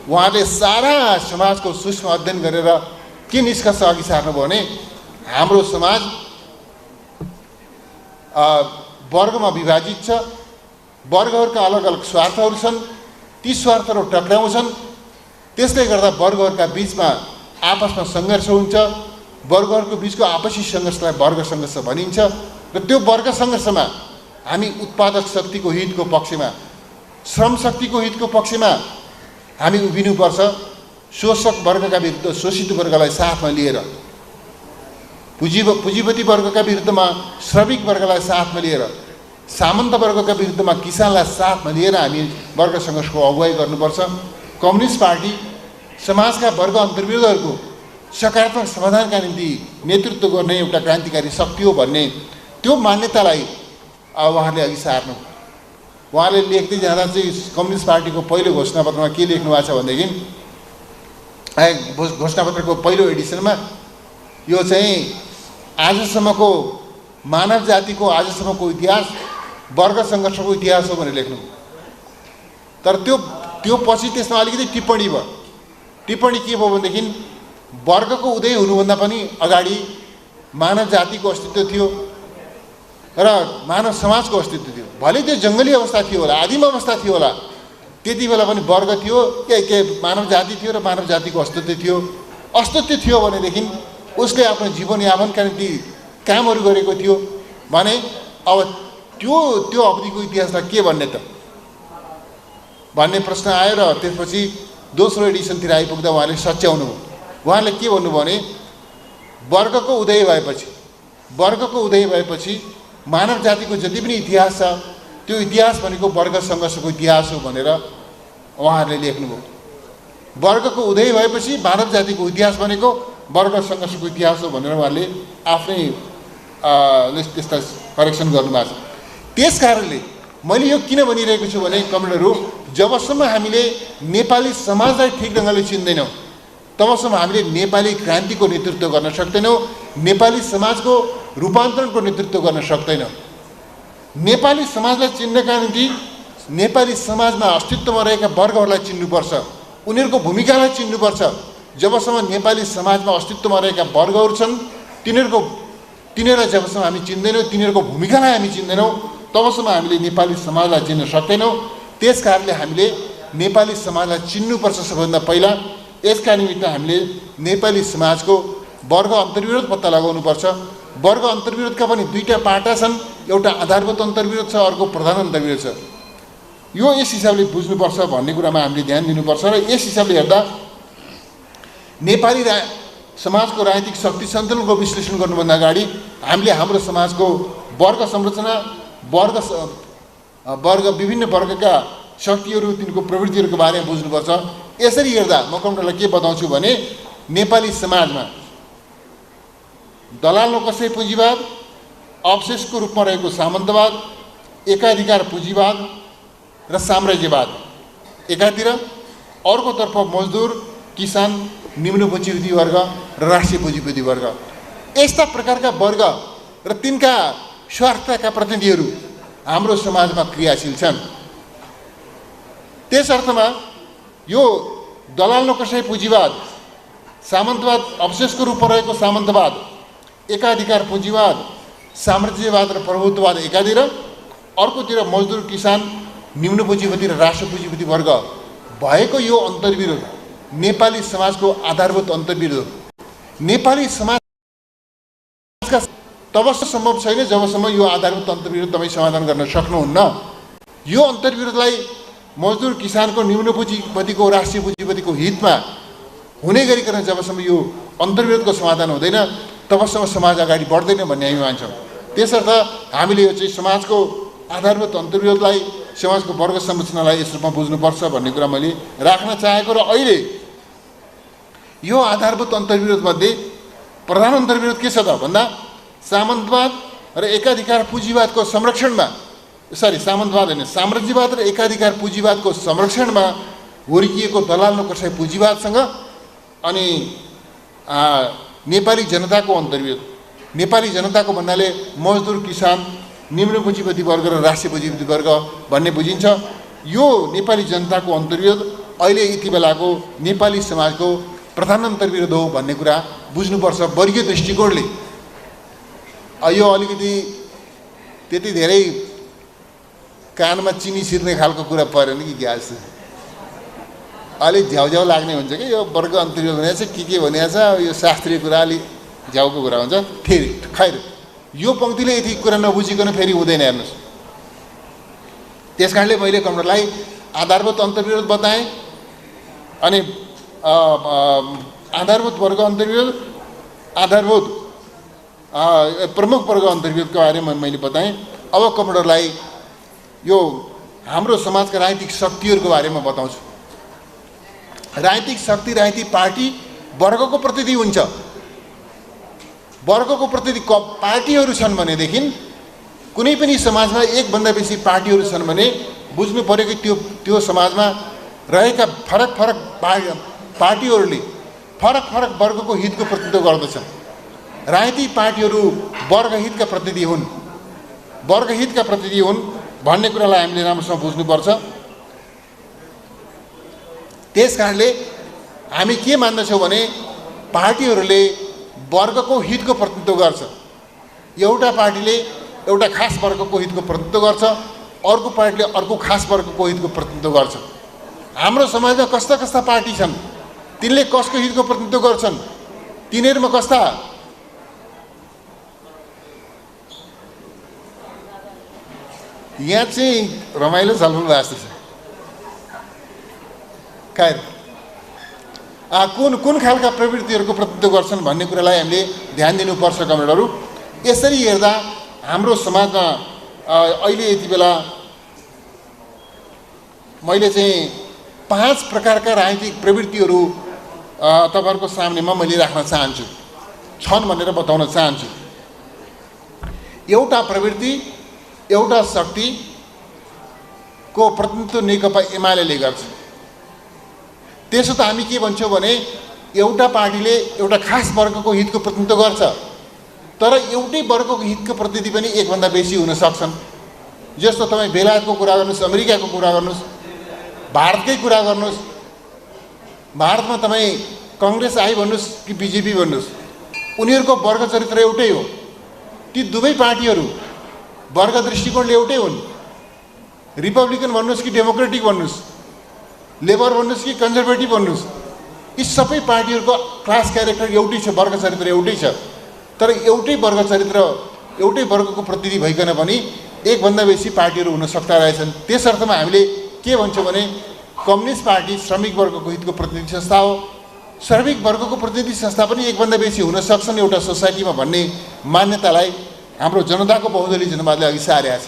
Speaker 1: उहाँले सारा समाजको सूक्ष्म अध्ययन गरेर के निष्कर्ष अघि सार्नुभयो भने हाम्रो समाज वर्गमा विभाजित छ। वर्गहरूका अलग अलग स्वार्थहरू छन्, ती स्वार्थहरू टक्राउँछन्। त्यसले गर्दा वर्गहरूका बिचमा आपसमा सङ्घर्ष हुन्छ। वर्गहरूको बिचको आपसी सङ्घर्षलाई वर्ग सङ्घर्ष भनिन्छ। र त्यो वर्ग सङ्घर्षमा हामी उत्पादक शक्तिको हितको पक्षमा, श्रम शक्तिको हितको पक्षमा हामी उभिनुपर्छ। शोषक वर्गका विरुद्ध शोषित वर्गलाई साथमा लिएर, पुँजीपति वर्गका विरुद्धमा श्रमिक वर्गलाई साथमा लिएर, सामन्त वर्गका विरुद्धमा किसानलाई साथमा लिएर हामी वर्ग सङ्घर्षको अगुवाई गर्नुपर्छ। कम्युनिस्ट पार्टी समाजका वर्ग अन्तर्विरोधहरूको सकारात्मक समाधानका निम्ति नेतृत्व गर्ने एउटा क्रान्तिकारी शक्ति हो भन्ने त्यो मान्यतालाई उहाँहरूले अघि सार्नु। उहाँले लेख्दै जाँदा चाहिँ कम्युनिस्ट पार्टीको पहिलो घोषणापत्रमा के लेख्नु भएको छ भनेदेखि, घोषणापत्रको पहिलो एडिसनमा यो चाहिँ आजसम्मको मानव जातिको आजसम्मको इतिहास वर्ग सङ्घर्षको इतिहास हो भनेर लेख्नु। तर त्यो पछि त्यसमा अलिकति टिप्पणी भयो। टिप्पणी के भयो भनेदेखि वर्गको उदय हुनुभन्दा पनि अगाडि मानव जातिको अस्तित्व थियो र मानव समाजको अस्तित्व थियो। भले त्यो जङ्गली अवस्था थियो होला, आदिम अवस्था थियो होला, त्यति बेला पनि वर्ग थियो, के मानव जाति थियो र मानव जातिको अस्तित्व थियो। अस्तित्व थियो भनेदेखि उसले आफ्नो जीवनयापनका निम्ति कामहरू गरेको थियो भने अब त्यो अवधिको इतिहासलाई के भन्ने त भन्ने प्रश्न आयो। र त्यसपछि दोस्रो एडिसनतिर आइपुग्दा उहाँले सच्याउनु भयो। उहाँले के भन्नुभयो भने वर्गको उदय भएपछि मानव जातिको जति पनि इतिहास छ त्यो इतिहास भनेको वर्ग सङ्घर्षको इतिहास हो भनेर उहाँहरूले लेख्नुभयो। वर्गको उदय भएपछि मानव जातिको इतिहास भनेको वर्ग सङ्घर्षको इतिहास हो भनेर उहाँले आफ्नै त्यसलाई करेक्सन गर्नुभएको छ। त्यस कारणले मैले यो किन भनिरहेको छु भने कमरेडहरू, जबसम्म हामीले नेपाली समाजलाई ठिक ढङ्गले चिन्दैनौँ तबसम्म हामीले नेपाली क्रान्तिको नेतृत्व गर्न सक्दैनौँ, नेपाली समाजको रूपान्तरणको नेतृत्व गर्न सक्दैनौँ। नेपाली समाजलाई चिन्नका निम्ति नेपाली समाजमा अस्तित्वमा रहेका वर्गहरूलाई चिन्नुपर्छ, उनीहरूको भूमिकालाई चिन्नुपर्छ। जबसम्म नेपाली समाजमा अस्तित्वमा रहेका वर्गहरू छन् तिनीहरूलाई जबसम्म हामी चिन्दैनौँ, तिनीहरूको भूमिकालाई हामी चिन्दैनौँ, तबसम्म हामीले नेपाली समाजलाई चिन्न सक्दैनौँ। त्यस कारणले हामीले नेपाली समाजलाई चिन्नुपर्छ सबभन्दा पहिला। यसका निमित्त हामीले नेपाली समाजको वर्ग अन्तर्विरोध पत्ता लगाउनुपर्छ। वर्ग अन्तर्विरोधका पनि दुईटा पाटा छन्, एउटा आधारभूत अन्तर्विरोध छ, अर्को प्रधान अन्तर्विरोध छ। यो यस हिसाबले बुझ्नुपर्छ भन्ने कुरामा हामीले ध्यान दिनुपर्छ। र यस हिसाबले हेर्दा नेपाली समाजको राजनीतिक शक्ति सन्तुलनको विश्लेषण गर्नुभन्दा अगाडि हामीले हाम्रो समाजको वर्ग संरचना, विभिन्न वर्गका शक्तिहरू, तिनको प्रवृत्तिहरूको बारेमा बुझ्नुपर्छ। यसरी हेर्दा म कमरेडलाई के बताउँछु भने नेपाली समाजमा दलाल नोकरशाही पुँजीवाद, अवशेषको रूपमा रहेको सामन्तवाद, एकाधिकार पुँजीवाद र साम्राज्यवाद एकातिर, अर्कोतर्फ मजदुर, किसान, निम्न पुँजीपति वर्ग र राष्ट्रिय पुँजीपति वर्ग, यस्ता प्रकारका वर्ग र तिनका स्वार्थका प्रतिनिधिहरू हाम्रो समाजमा क्रियाशील छन्। त्यस अर्थमा यो दलाल नोकरशाही पुँजीवाद, सामन्तवाद, अवशेषको रूपमा रहेको सामन्तवाद, एकाधिकार पुँजीवाद, साम्राज्यवाद र प्रभुत्ववाद एकातिर, अर्कोतिर मजदुर, किसान, निम्न पुँजीपति र राष्ट्रिय पुँजीपति वर्ग भएको यो अन्तर्विरोध नेपाली समाजको आधारभूत अन्तर्विरोध। नेपाली समाजका तबसम्म सम्भव छैन जबसम्म यो आधारभूत अन्तर्विरोध तपाईँ समाधान गर्न सक्नुहुन्न। यो अन्तर्विरोधलाई मजदुर, किसानको, निम्न पुँजीपतिको, राष्ट्रिय पुँजीपतिको हितमा हुने गरिकन जबसम्म यो अन्तर्विरोधको समाधान हुँदैन तबसम्म समाज अगाडि बढ्दैन भन्ने हामी मान्छौँ। त्यसर्थ हामीले यो चाहिँ समाजको आधारभूत अन्तर्विरोधलाई, समाजको वर्ग संरचनालाई यस रूपमा बुझ्नुपर्छ भन्ने कुरा मैले राख्न चाहेको। र अहिले यो आधारभूत अन्तर्विरोधमध्ये प्रधान अन्तर्विरोध के छ त भन्दा सामन्तवाद र एकाधिकार पुँजीवादको संरक्षणमा, सामन्तवाद होइन, साम्राज्यवाद र एकाधिकार पुँजीवादको संरक्षणमा हुर्किएको दलाल नोकरशाही पुँजीवादसँग अनि नेपाली जनताको अन्तर्विरोध। नेपाली जनताको भन्नाले मजदुर, किसान, निम्न पुँजीपति वर्ग र राष्ट्रिय पुँजीपति वर्ग भन्ने बुझिन्छ। यो नेपाली जनताको अन्तर्विरोध अहिले यति बेलाको नेपाली समाजको प्रधान अन्तर्विरोध हो भन्ने कुरा बुझ्नुपर्छ वर्गीय दृष्टिकोणले। यो अलिकति त्यति धेरै कानमा चिनी छिर्ने खालको कुरा परेन कि ग्यास अलि झ्याउझ्याउ लाग्ने हुन्छ कि यो वर्ग अन्तर्गत भनेको छ के भनेको छ यो शास्त्रीय कुरा अलि झ्याउको कुरा हुन्छ फेरि खैर यो पङ्क्तिले यति कुरा नबुझिकन फेरि हुँदैन हेर्नुहोस् त्यस कारणले मैले कमरेडलाई आधारभूत अन्तर्विरोध बताएँ अनि आधारभूत वर्ग अन्तर्विरोध आधारभूत प्रमुख वर्ग अन्तर्विरोधको बारेमा मैले बताएँ अब कमरेडलाई यो हाम्रो समाजका राजनीतिक शक्तिहरूको बारेमा बताउँछु राजनीतिक शक्ति राजनीतिक पार्टी वर्गको प्रतिनिधि हुन्छ वर्गको प्रतिनिधि पार्टीहरू छन् भनेदेखि कुनै पनि समाजमा एकभन्दा बेसी पार्टीहरू छन् भने बुझ्नु पर्यो कि त्यो समाजमा रहेका फरक फरक पार्टीहरूले फरक फरक वर्गको हितको प्रतिनिधित्व गर्दछन् राजनीतिक पार्टीहरू वर्गहितका प्रतिनिधि हुन् वर्गहितका प्रतिनिधि हुन् भन्ने कुरालाई हामीले राम्रोसँग बुझ्नुपर्छ त्यस कारणले हामी के मान्दछौँ भने पार्टीहरूले वर्गको हितको प्रतिनिधित्व गर्छ एउटा पार्टीले एउटा खास वर्गको हितको प्रतिनिधित्व गर्छ अर्को पार्टीले अर्को खास वर्गको हितको प्रतिनिधित्व गर्छ हाम्रो समाजमा कस्ता कस्ता पार्टी छन् तिनले कसको हितको प्रतिनिधित्व गर्छन् तिनीहरूमा कस्ता यहाँ चाहिँ रमाइलो छलफल भएको छ खैर कुन खालका प्रवृत्तिहरूको प्रतिनिधित्व गर्छन् भन्ने कुरालाई हामीले ध्यान दिनुपर्छ कमरेडहरू यसरी हेर्दा हाम्रो समाजमा अहिले यति बेला मैले चाहिँ 5 प्रकारका राजनीतिक प्रवृत्तिहरू तपाईहरुको सामनेमा मैले राख्न चाहन्छु छन् भनेर बताउन चाहन्छु एउटा प्रवृत्ति एउटा शक्तिको प्रतिनिधित्व नेकपा एमाले गर्छ त्यसो त हामी के भन्छौँ भने एउटा पार्टीले एउटा खास वर्गको हितको प्रतिनिधित्व गर्छ तर एउटै वर्गको हितको प्रतिनिधि पनि एकभन्दा बेसी हुन सक्छन् जस्तो तपाई बेलायतको कुरा गर्नुस् अमेरिकाको कुरा गर्नुस् भारतकै कुरा गर्नुस् भारतमा तपाई कांग्रेस आई भन्नुस् कि बीजेपी भन्नुस् उनीहरूको वर्ग चरित्र एउटै हो ती दुवै पार्टीहरू वर्ग दृष्टिकोणले एउटै हुन् रिपब्लिकन भन्नुस् कि डेमोक्रेटिक भन्नुस् लेबर भन्नुस् कि कन्जर्भेटिभ भन्नुस् यी सबै पार्टीहरूको क्लास क्यारेक्टर एउटै छ वर्ग चरित्र एउटै छ तर एउटै वर्ग चरित्र एउटै वर्गको प्रतिनिधि भइकन पनि एकभन्दा बेसी पार्टीहरू हुन सक्दा रहेछन् त्यस अर्थमा हामीले के भन्छौँ भने कम्युनिस्ट पार्टी श्रमिक वर्गको हितको प्रतिनिधि संस्था हो श्रमिक वर्गको प्रतिनिधि संस्था पनि एकभन्दा बेसी हुन सक्छन् एउटा सोसाइटीमा भन्ने मान्यतालाई हाम्रो जनताको बहुदलीय जनवादले अघि सारेको छ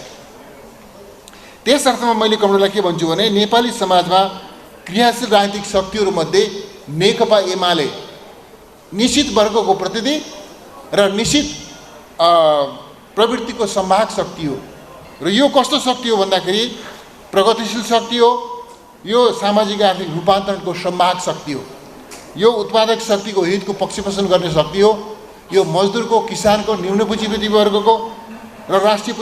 Speaker 1: त्यस अर्थमा मैले कमरेडलाई के भन्छु भने नेपाली समाजमा क्रियाशील राजनीतिक शक्तिहरूमध्ये नेकपा एमाले निश्चित वर्गको प्रतिनिधि र निश्चित प्रवृत्तिको सम्भाग शक्ति हो र यो कस्तो शक्ति हो भन्दाखेरि प्रगतिशील शक्ति हो यो सामाजिक आर्थिक रूपान्तरणको सम्भाग शक्ति हो यो उत्पादक शक्तिको हितको पक्षपोषण गर्ने शक्ति हो यो मजदुरको किसानको न्यून पुँजीपति वर्गको र राष्ट्रिय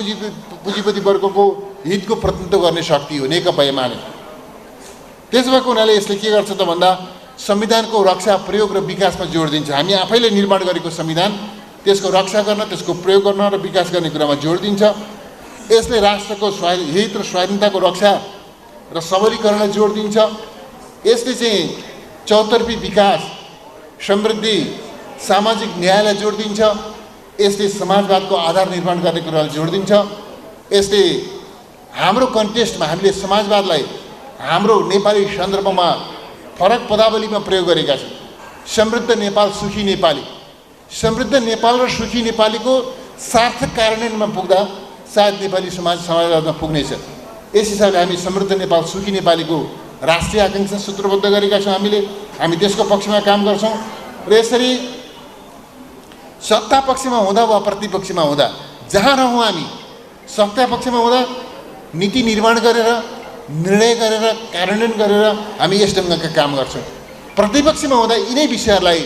Speaker 1: पुँजीपति वर्गको हितको प्रतिनिधित्व गर्ने शक्ति हो नेकपा एमाले त्यसो भएको हुनाले यसले के गर्छ त भन्दा संविधानको रक्षा प्रयोग र विकासमा जोड दिन्छ हामी आफैले निर्माण गरेको संविधान त्यसको रक्षा गर्न त्यसको प्रयोग गर्न र विकास गर्ने कुरामा जोड दिन्छ यसले राष्ट्रको हित र स्वाधीनताको रक्षा र सबलीकरणलाई जोड दिन्छ यसले चाहिँ चौतर्फी विकास समृद्धि सामाजिक न्यायलाई जोड दिन्छ यसले समाजवादको आधार निर्माण गर्ने कुरालाई जोड दिन्छ यसले हाम्रो कन्टेस्टमा हामीले समाजवादलाई हाम्रो नेपाली सन्दर्भमा फरक पदावलीमा प्रयोग गरेका छौँ समृद्ध नेपाल सुखी नेपाली समृद्ध नेपाल र सुखी नेपालीको सार्थक कार्यान्वयनमा पुग्दा सायद नेपाली समाजवादमा पुग्नेछ यस हिसाबले हामी समृद्ध नेपाल सुखी नेपालीको राष्ट्रिय आकांक्षा सूत्रबद्ध गरेका छौँ हामी त्यसको पक्षमा काम गर्छौँ र यसरी सत्ता पक्षमा हुँदा वा प्रतिपक्षमा हुँदा जहाँ रहौँ हामी सत्ता पक्षमा हुँदा नीति निर्माण गरेर निर्णय गरेर कार्यान्वयन गरेर हामी यस ढङ्गका काम गर्छौँ प्रतिपक्षमा हुँदा यिनै विषयहरूलाई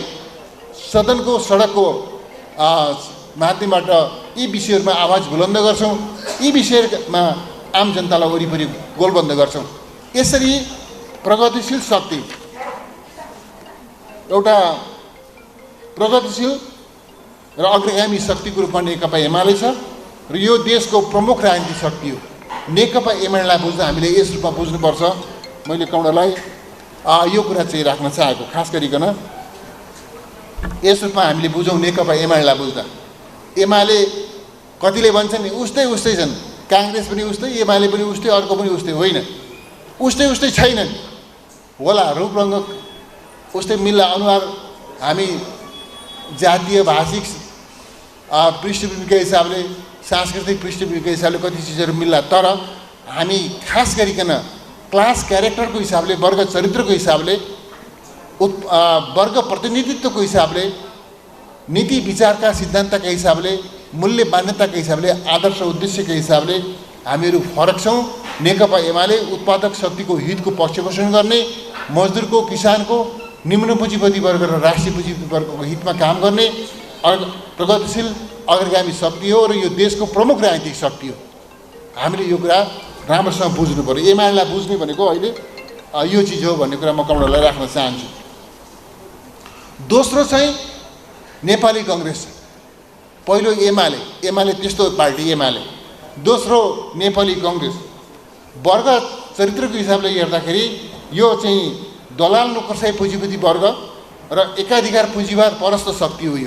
Speaker 1: सदनको सडकको माध्यमबाट यी विषयहरूमा आवाज बुलन्द गर्छौँ यी विषयमा आम जनतालाई वरिपरि गोलबन्द गर्छौँ यसरी प्रगतिशील शक्ति एउटा प्रगतिशील र अग्रगामी शक्तिको रूपमा नेकपा एमाले छ र यो देशको प्रमुख राजनीतिक शक्ति हो। नेकपा एमालेलाई बुझ्न हामीले यस रूपमा बुझ्नुपर्छ। मैले कमलालाई यो कुरा चाहिँ राख्न चाहेको, खास गरिकन यस रूपमा हामीले बुझौँ नेकपा एमालेलाई बुझ्दा। एमाले कतिले भन्छन् उस्तै उस्तै छन्, काङ्ग्रेस पनि उस्तै, एमाले पनि उस्तै, अर्को पनि उस्तै। होइन, उस्तै उस्तै छैनन्। होला रूप रङ्ग उस्तै मिल्ला, अनुहार, हामी जातीय भाषिक पृष्ठभूमिका हिसाबले, सांस्कृतिक पृष्ठभूमिका हिसाबले कति चिजहरू मिल्ला, तर हामी खास गरिकन क्लास क्यारेक्टरको हिसाबले, वर्ग चरित्रको हिसाबले, वर्ग प्रतिनिधित्वको हिसाबले, नीति विचारका सिद्धान्तका हिसाबले, मूल्य मान्यताका हिसाबले, आदर्श उद्देश्यका हिसाबले हामीहरू फरक छौँ। नेकपा एमाले उत्पादक शक्तिको हितको पक्षपोषण गर्ने, मजदुरको, किसानको, निम्न पुँजीपति वर्ग र राष्ट्रिय पुँजीपति वर्गको हितमा काम गर्ने प्रगतिशील अग्रगामी शक्ति हो र यो देशको प्रमुख राजनीतिक शक्ति हो। हामीले यो कुरा राम्रोसँग बुझ्नु पर्यो। एमालेलाई बुझ्ने भनेको अहिले यो चिज हो भन्ने कुरा म कमलालाई राख्न चाहन्छु। दोस्रो चाहिँ नेपाली कङ्ग्रेस। पहिलो एमाले त्यस्तो पार्टी एमाले, दोस्रो नेपाली कङ्ग्रेस। वर्ग चरित्रको हिसाबले हेर्दाखेरि यो चाहिँ दलाल नोकरसाही पुँजीपति वर्ग र एकाधिकार पुँजीवाद परस्त शक्ति हो।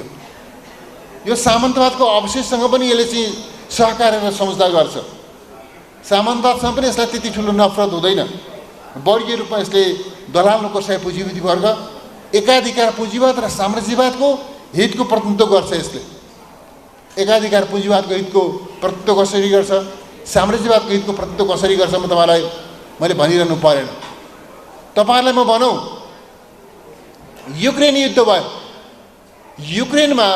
Speaker 1: यो सामन्तवादको अवशेषसँग पनि यसले चाहिँ सहकार्य र समझदारी गर्छ। सामन्तवादसँग पनि यसलाई त्यति ठुलो नफरत हुँदैन। वर्गीय रूपमा यसले दलाल नोकरसाही पुँजीपति वर्ग, एकाधिकार पुँजीवाद र साम्राज्यवादको हितको प्रतिनिधित्व गर्छ। यसले एकाधिकार पुँजीवादको हितको प्रतिनिधित्व कसरी गर्छ, साम्राज्यवादको हितको प्रतिनिधित्व कसरी गर्छ, म तपाईँलाई मैले भनिरहनु परेन। तपाईँहरूलाई म भनौँ, युक्रेन युद्ध भयो। युक्रेनमा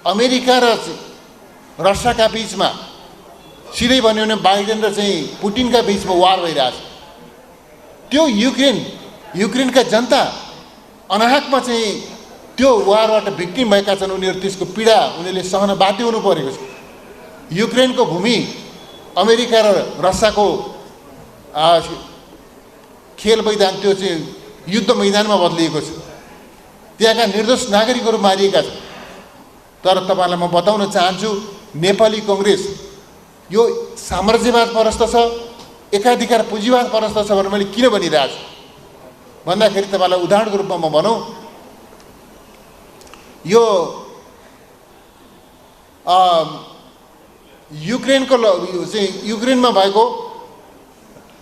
Speaker 1: अमेरिका र रसियाका बिचमा, सिधै भन्यो भने बाइडेन र चाहिँ पुटिनका बिचमा वार भइरहेछ। त्यो युक्रेनका जनता अनाहकमा चाहिँ त्यो वारबाट भिक्टिम भएका छन्। उनीहरू त्यसको पीडा उनीहरूले सहन बाध्य हुनु परेको छ। युक्रेनको भूमि अमेरिका र रसियाको खेल मैदान, त्यो चाहिँ युद्ध मैदानमा बदलिएको छ। त्यहाँका निर्दोष नागरिकहरू मारिएका छन्। तर तपाईँलाई म बताउन चाहन्छु, नेपाली कङ्ग्रेस यो साम्राज्यवाद परस्त छ, एकाधिकार पुँजीवाद परस्त छ भनेर मैले किन भनिरहेको छु भन्दाखेरि, तपाईँलाई उदाहरणको रूपमा म भनौँ, यो युक्रेनमा भएको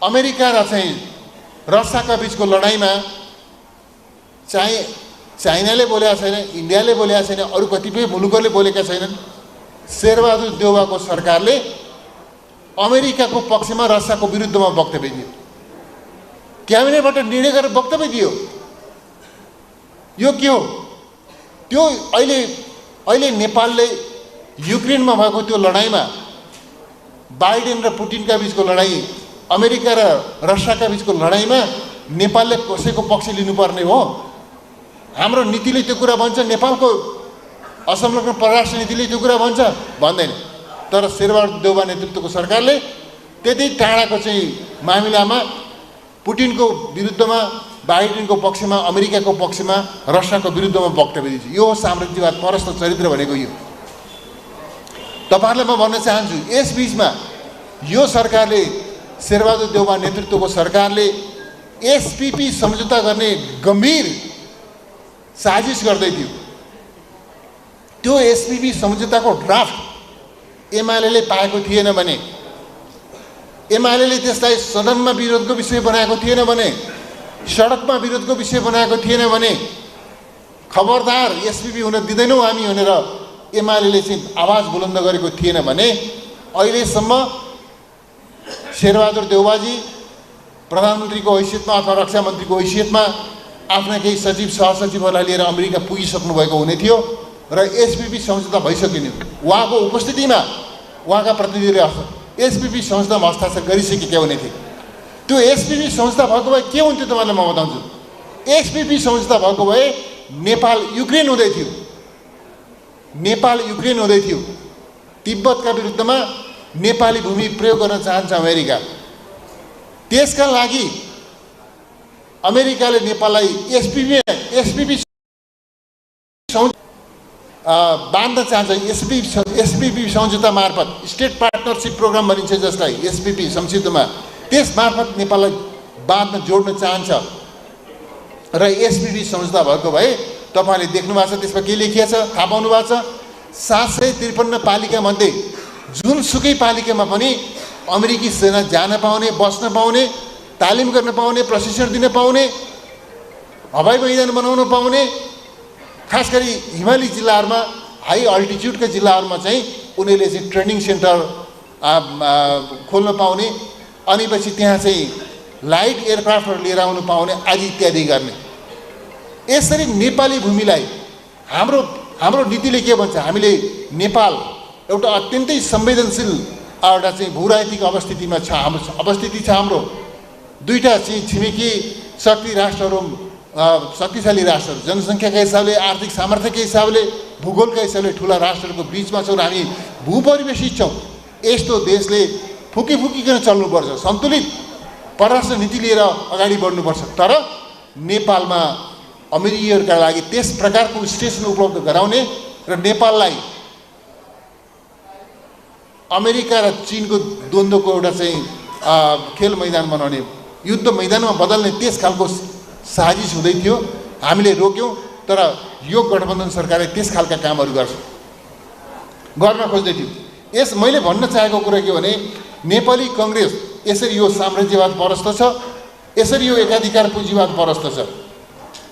Speaker 1: अमेरिका र चाहिँ रसियाका बिचको लडाइँमा चाइनाले बोलेका छैन, इन्डियाले बोलेका छैन, अरू कतिपय मुलुकहरूले बोलेका छैनन्। शेरबहादुर देउवाको सरकारले अमेरिकाको पक्षमा रसियाको विरुद्धमा वक्तव्य दियो, क्याबिनेटबाट निर्णय गरेर वक्तव्य दियो। यो के हो? त्यो अहिले नेपालले युक्रेनमा भएको त्यो लडाइँमा, बाइडेन र पुटिनका बिचको लडाइँ, अमेरिका र रसियाका बिचको लडाइँमा नेपालले कसैको पक्ष लिनुपर्ने हो? हाम्रो नीतिले त्यो कुरा भन्छ, नेपालको असंलग्न परराष्ट्र नीतिले त्यो कुरा भन्छ? भन्दैन। तर शेरबहादुर देउवा नेतृत्वको सरकारले त्यति टाढाको चाहिँ मामिलामा पुटिनको विरुद्धमा, बाइडेनको पक्षमा, अमेरिकाको पक्षमा, रसियाको विरुद्धमा वक्तव्य दिन्छ। यो साम्राज्यवाद परस्त चरित्र भनेको यो। तपाईँहरूलाई म भन्न चाहन्छु, यस बिचमा यो सरकारले, शेरबहादुर देउवा नेतृत्वको सरकारले एसपीपी सम्झौता गर्ने गम्भीर साजिस गर्दै थियो। त्यो एसपीपी सम्झौताको ड्राफ्ट एमाले पाएको थिएन भने, एमाले त्यसलाई सदनमा विरोधको विषय बनाएको थिएन भने, सडकमा विरोधको विषय बनाएको थिएन भने, खबरदार एसपीपी हुन दिँदैनौँ हामी भनेर एमाले चाहिँ आवाज बुलन्द गरेको थिएन भने, अहिलेसम्म शेरबहादुर देउवाजी प्रधानमन्त्रीको हैसियतमा अथवा रक्षा मन्त्रीको हैसियतमा आफ्ना केही सचिव सहसचिवहरूलाई लिएर अमेरिका पुगिसक्नु भएको हुने थियो र एसपीपी सम्झौता भइसक्यो नि। उहाँको उपस्थितिमा उहाँका प्रतिनिधिले एसपीपी सम्झौतामा हस्ताक्षर गरिसकेका हुने थिए। त्यो एसपीपी सम्झौता भएको भए के हुन्थ्यो तपाईँलाई म बताउँछु। एसपीपी सम्झौता भएको भए नेपाल युक्रेन हुँदै थियो, नेपाल युक्रेन हुँदै थियो। तिब्बतका विरुद्धमा नेपाली भूमि प्रयोग गर्न चाहन्छ अमेरिका, त्यसका लागि अमेरिकाले नेपाललाई एसपीपी बाँध्न चाहन्छ। एसपिपी सम्झौता मार्फत स्टेट पार्टनरसिप प्रोग्राम भनिन्छ जसलाई एसपिपी संक्षिप्तमा, त्यस मार्फत नेपाललाई बाँध्न जोड्न चाहन्छ र एसपिपी सम्झौता भएको भए तपाईँले देख्नु भएको छ त्यसमा के लेखिएको छ थाहा पाउनु भएको छ। 753 पालिका मध्ये जुनसुकै पालिकामा पनि अमेरिकी सेना जान पाउने, बस्न पाउने, तालिम गर्न पाउने, प्रशिक्षण दिन पाउने, हवाई मैदान बनाउन पाउने, खास गरी हिमाली जिल्लाहरूमा हाई अल्टिट्युडका जिल्लाहरूमा चाहिँ उनीहरूले चाहिँ ट्रेनिङ सेन्टर खोल्न पाउने, अनि पछि त्यहाँ चाहिँ लाइट एयरक्राफ्टहरू लिएर आउनु पाउने आदि इत्यादि गर्ने। यसरी नेपाली भूमिलाई हाम्रो नीतिले के भन्छ, हामीले नेपाल एउटा अत्यन्तै संवेदनशील एउटा चाहिँ भूराजनीतिक अवस्थितिमा छ, हाम्रो अवस्थिति छ। हाम्रो दुईटा चाहिँ छिमेकी शक्ति राष्ट्रहरू, शक्तिशाली राष्ट्रहरू, जनसङ्ख्याका हिसाबले, आर्थिक सामर्थ्यका हिसाबले, भूगोलका हिसाबले ठुला राष्ट्रहरूको बिचमा छौँ र हामी भूपरिवेशित छौँ। यस्तो देशले फुकिकन चल्नुपर्छ, सन्तुलित परराष्ट्र नीति लिएर अगाडि बढ्नुपर्छ। तर नेपालमा अमेरिकीहरूका लागि त्यस प्रकारको स्टेसन उपलब्ध गराउने र नेपाललाई अमेरिका र चीनको द्वन्द्वको एउटा चाहिँ खेल मैदान बनाउने, युद्ध मैदानमा बदल्ने त्यस खालको साजिस हुँदै थियो। हामीले रोक्यौँ, तर यो गठबन्धन सरकारले त्यस खालका कामहरू गर्न खोज्दै थियो। मैले भन्न चाहेको कुरा के भने, नेपाली कङ्ग्रेस यसरी यो साम्राज्यवाद परस्त छ, यसरी यो एकाधिकार पुँजीवाद परस्त छ,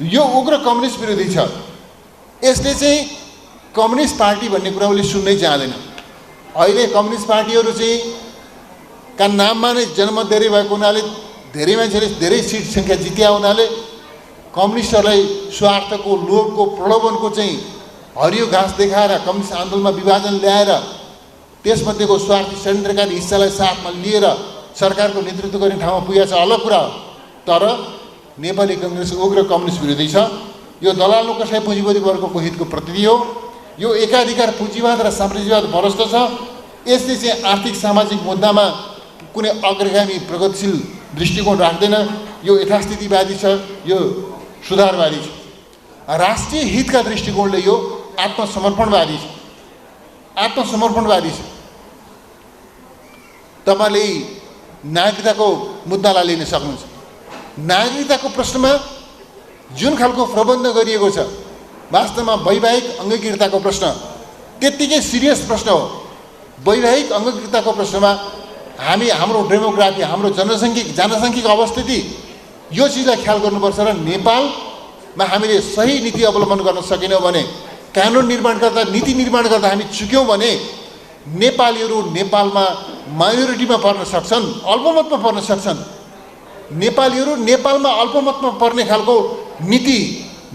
Speaker 1: यो उग्र कम्युनिस्ट विरोधी छ। यसले चाहिँ कम्युनिस्ट पार्टी भन्ने कुरा उसले सुन्नै चाहँदैन। अहिले कम्युनिस्ट पार्टीहरू चाहिँ का नाममा नै जनमत धेरै भएको हुनाले, धेरै मान्छेले धेरै सिट सङ्ख्या जित्या हुनाले कम्युनिस्टहरूलाई स्वार्थको, लोभको, प्रलोभनको चाहिँ हरियो घाँस देखाएर कम्युनिस्ट आन्दोलनमा विभाजन ल्याएर त्यसमध्येको स्वार्थी षड्यन्त्रकारी हिस्सालाई साथमा लिएर सरकारको नेतृत्व गर्ने ठाउँमा पुगेको छ, अलग कुरा हो। तर नेपाली कङ्ग्रेस उग्र कम्युनिस्ट विरोधी छ। यो दलाल नोकरशाही पुँजीपति वर्गको हितको प्रतिनिधि हो। यो एकाधिकार पुँजीवाद र साम्राज्यवाद परस्त छ। यसले चाहिँ आर्थिक सामाजिक मुद्दामा कुनै अग्रगामी प्रगतिशील दृष्टिकोण राख्दैन। यो यथास्थितिवादी छ, यो सुधारवादी छ। राष्ट्रिय हितका दृष्टिकोणले यो आत्मसमर्पणवादी छ, आत्मसमर्पणवादी छ। तपाईँले नागरिकताको मुद्दालाई लिन सक्नुहुन्छ। नागरिकताको प्रश्नमा जुन खालको प्रबन्ध गरिएको छ, वास्तवमा वैवाहिक अङ्गीकृतताको प्रश्न त्यत्तिकै सिरियस प्रश्न हो। वैवाहिक अङ्गीकृतताको प्रश्नमा हाम्रो डेमोग्राफी, हाम्रो जनसाङ्ख्यिक अवस्थिति, यो चिजलाई ख्याल गर्नुपर्छ। र नेपालमा हामीले सही नीति अवलम्बन गर्न सकेनौँ भने, कानुन निर्माण गर्दा, नीति निर्माण गर्दा हामी चुक्यौँ भने नेपालीहरू नेपालमा माइनोरिटीमा पर्न सक्छन्, अल्पमतमा पर्न सक्छन्। नेपालीहरू नेपालमा अल्पमतमा पर्ने खालको नीति,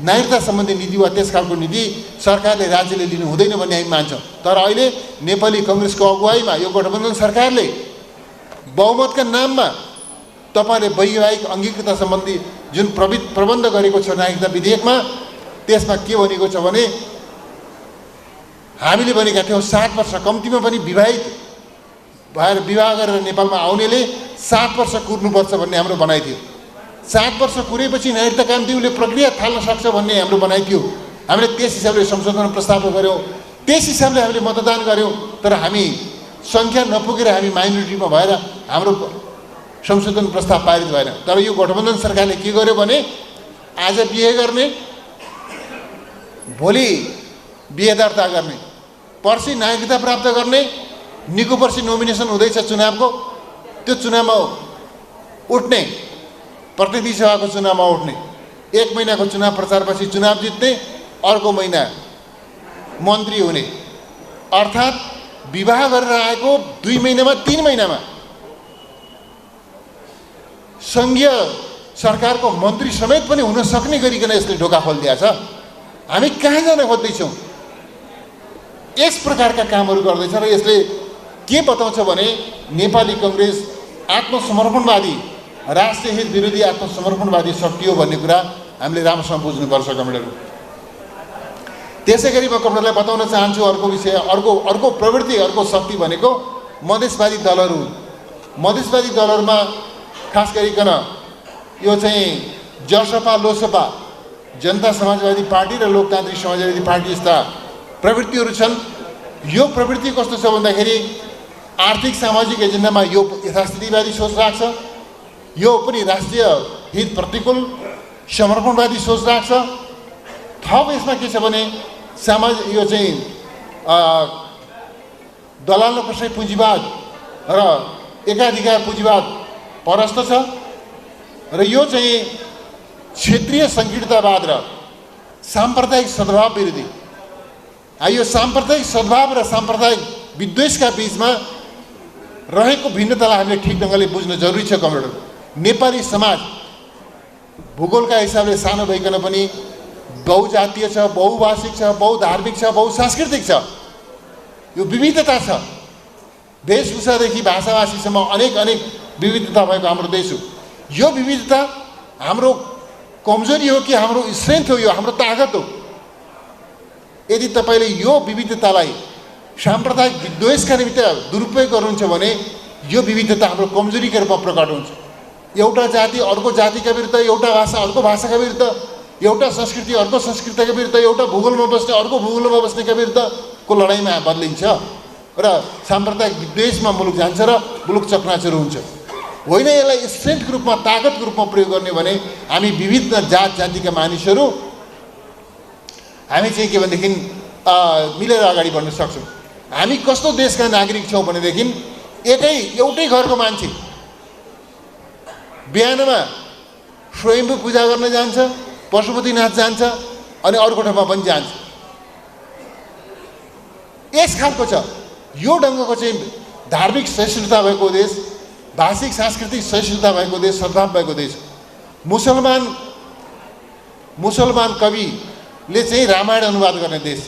Speaker 1: नागरिकता सम्बन्धी नीति वा त्यस खालको नीति सरकारले, राज्यले लिनु हुँदैन भन्ने हामी मान्छौँ। तर अहिले नेपाली कङ्ग्रेसको अगुवाईमा यो गठबन्धन सरकारले बहुमतका नाममा तपाईँले वैवाहिक अङ्गीकृतता सम्बन्धी जुन प्रबन्ध गरेको छ नागरिकता विधेयकमा, त्यसमा के भनेको छ भने, हामीले भनेका थियौँ 7 वर्ष कम्तीमा पनि विवाहित भएर विवाह गरेर नेपालमा आउनेले 7 वर्ष कुर्नुपर्छ भन्ने हाम्रो भनाइ थियो। 7 वर्ष कुरेपछि नागरिकता कानुन उसले प्रक्रिया थाल्न सक्छ भन्ने हाम्रो भनाइ थियो। हामीले त्यस हिसाबले संशोधन प्रस्ताव गऱ्यौँ, त्यस हिसाबले हामीले मतदान गऱ्यौँ। तर हामी सङ्ख्या नपुगेर हामी माइनोरिटीमा भएर हाम्रो संशोधन प्रस्ताव पारित भएन। तर यो गठबन्धन सरकारले के गर्यो भने, आज बिहे गर्ने, भोलि बिहे दर्ता गर्ने, पर्सि नागरिकता प्राप्त गर्ने, निको पर्सि नोमिनेसन हुँदैछ चुनावको, त्यो चुनावमा उठ्ने, प्रतिनिधि सभाको चुनावमा उठ्ने, 1 महिनाको चुनाव प्रचारपछि चुनाव जित्ने, अर्को महिना मन्त्री हुने। अर्थात् विवाह गरेर आएको 2 महिनामा, 3 महिनामा सङ्घीय सरकारको मन्त्री समेत पनि हुन सक्ने गरिकन यसले ढोका खोलिदिएको छ। हामी कहाँ जान खोज्दैछौँ? यस प्रकारका कामहरू गर्दैछ र यसले के बताउँछ भने, नेपाली कङ्ग्रेस आत्मसमर्पणवादी, राष्ट्रिय हित विरोधी आत्मसमर्पणवादी शक्ति हो भन्ने कुरा हामीले राम्रोसँग बुझ्नुपर्छ कमरेडहरू। त्यसै गरी म कमरेडलाई बताउन चाहन्छु अर्को विषय, अर्को प्रवृत्ति, अर्को शक्ति भनेको मधेसवादी दलहरू हुन्। मधेसवादी दलहरूमा खास गरिकन यो चाहिँ जसपा, लोसपा, जनता समाजवादी पार्टी र लोकतान्त्रिक समाजवादी पार्टी जस्ता प्रवृत्तिहरू छन्। यो प्रवृत्ति कस्तो छ भन्दाखेरि आर्थिक सामाजिक एजेन्डामा यो यथास्थितिवादी सोच राख्छ, यो पनि राष्ट्रिय हित प्रतिकूल समर्पणवादी सोच राख्छ। थप यसमा के छ भने यो चाहिँ दलाल नोकरशाही पुँजीवाद र एकाधिकार पुँजीवाद परस्त छ र यो चाहिँ क्षेत्रीय सङ्कीर्णतावाद र साम्प्रदायिक सद्भाव विरोधी। यो साम्प्रदायिक सद्भाव र साम्प्रदायिक विद्वेषका बीचमा रहेको भिन्नतालाई हामीले ठिक ढङ्गले बुझ्न जरुरी छ। कमरेडहरू, नेपाली समाज भूगोलका हिसाबले सानो भइकन पनि बहुजातीय छ, बहुभाषिक छ, बहुधार्मिक छ, बहुसांस्कृतिक छ। यो विविधता छ। वेशभूषादेखि भाषाभाषीसम्म अनेक अनेक विविधता भएको हाम्रो देश हो। यो विविधता हाम्रो कमजोरी हो कि हाम्रो स्ट्रेन्थ हो? यो हाम्रो ताकत हो। यदि तपाईँले यो विविधतालाई साम्प्रदायिक विद्वेषका निमित्त दुरुपयोग गर्नुहुन्छ भने यो विविधता हाम्रो कमजोरीका रूपमा प्रकट हुन्छ। एउटा जाति अर्को जातिका विरुद्ध, एउटा भाषा अर्को भाषाका विरुद्ध, एउटा संस्कृति अर्को संस्कृतिका विरुद्ध, एउटा भूगोलमा बस्ने अर्को भूगोलमा बस्नेका विरुद्धको लडाइँमा बदलिन्छ र साम्प्रदायिक विद्वेषमा मुलुक जान्छ र मुलुक चकनाचुर हुन्छ। होइन, यसलाई स्ट्रेन्थको रूपमा, ताकतको रूपमा प्रयोग गर्ने भने हामी विविध जात जातिका मानिसहरू हामी चाहिँ के भनेदेखि मिलेर अगाडि बढ्न सक्छौँ। हामी कस्तो देशका नागरिक छौँ भनेदेखि एउटै घरको मान्छे बिहानमा स्वयम्भू पूजा गर्न जान्छ, पशुपतिनाथ जान्छ अनि अर्को ठाउँमा पनि जान्छ। यस खालको छ। यो ढङ्गको चाहिँ धार्मिक सहिष्णुता भएको देश, भाषिक सांस्कृतिक सहिष्णुता भएको देश, सद्भाव भएको देश। मुसलमान कविले चाहिँ रामायण अनुवाद गर्ने देश।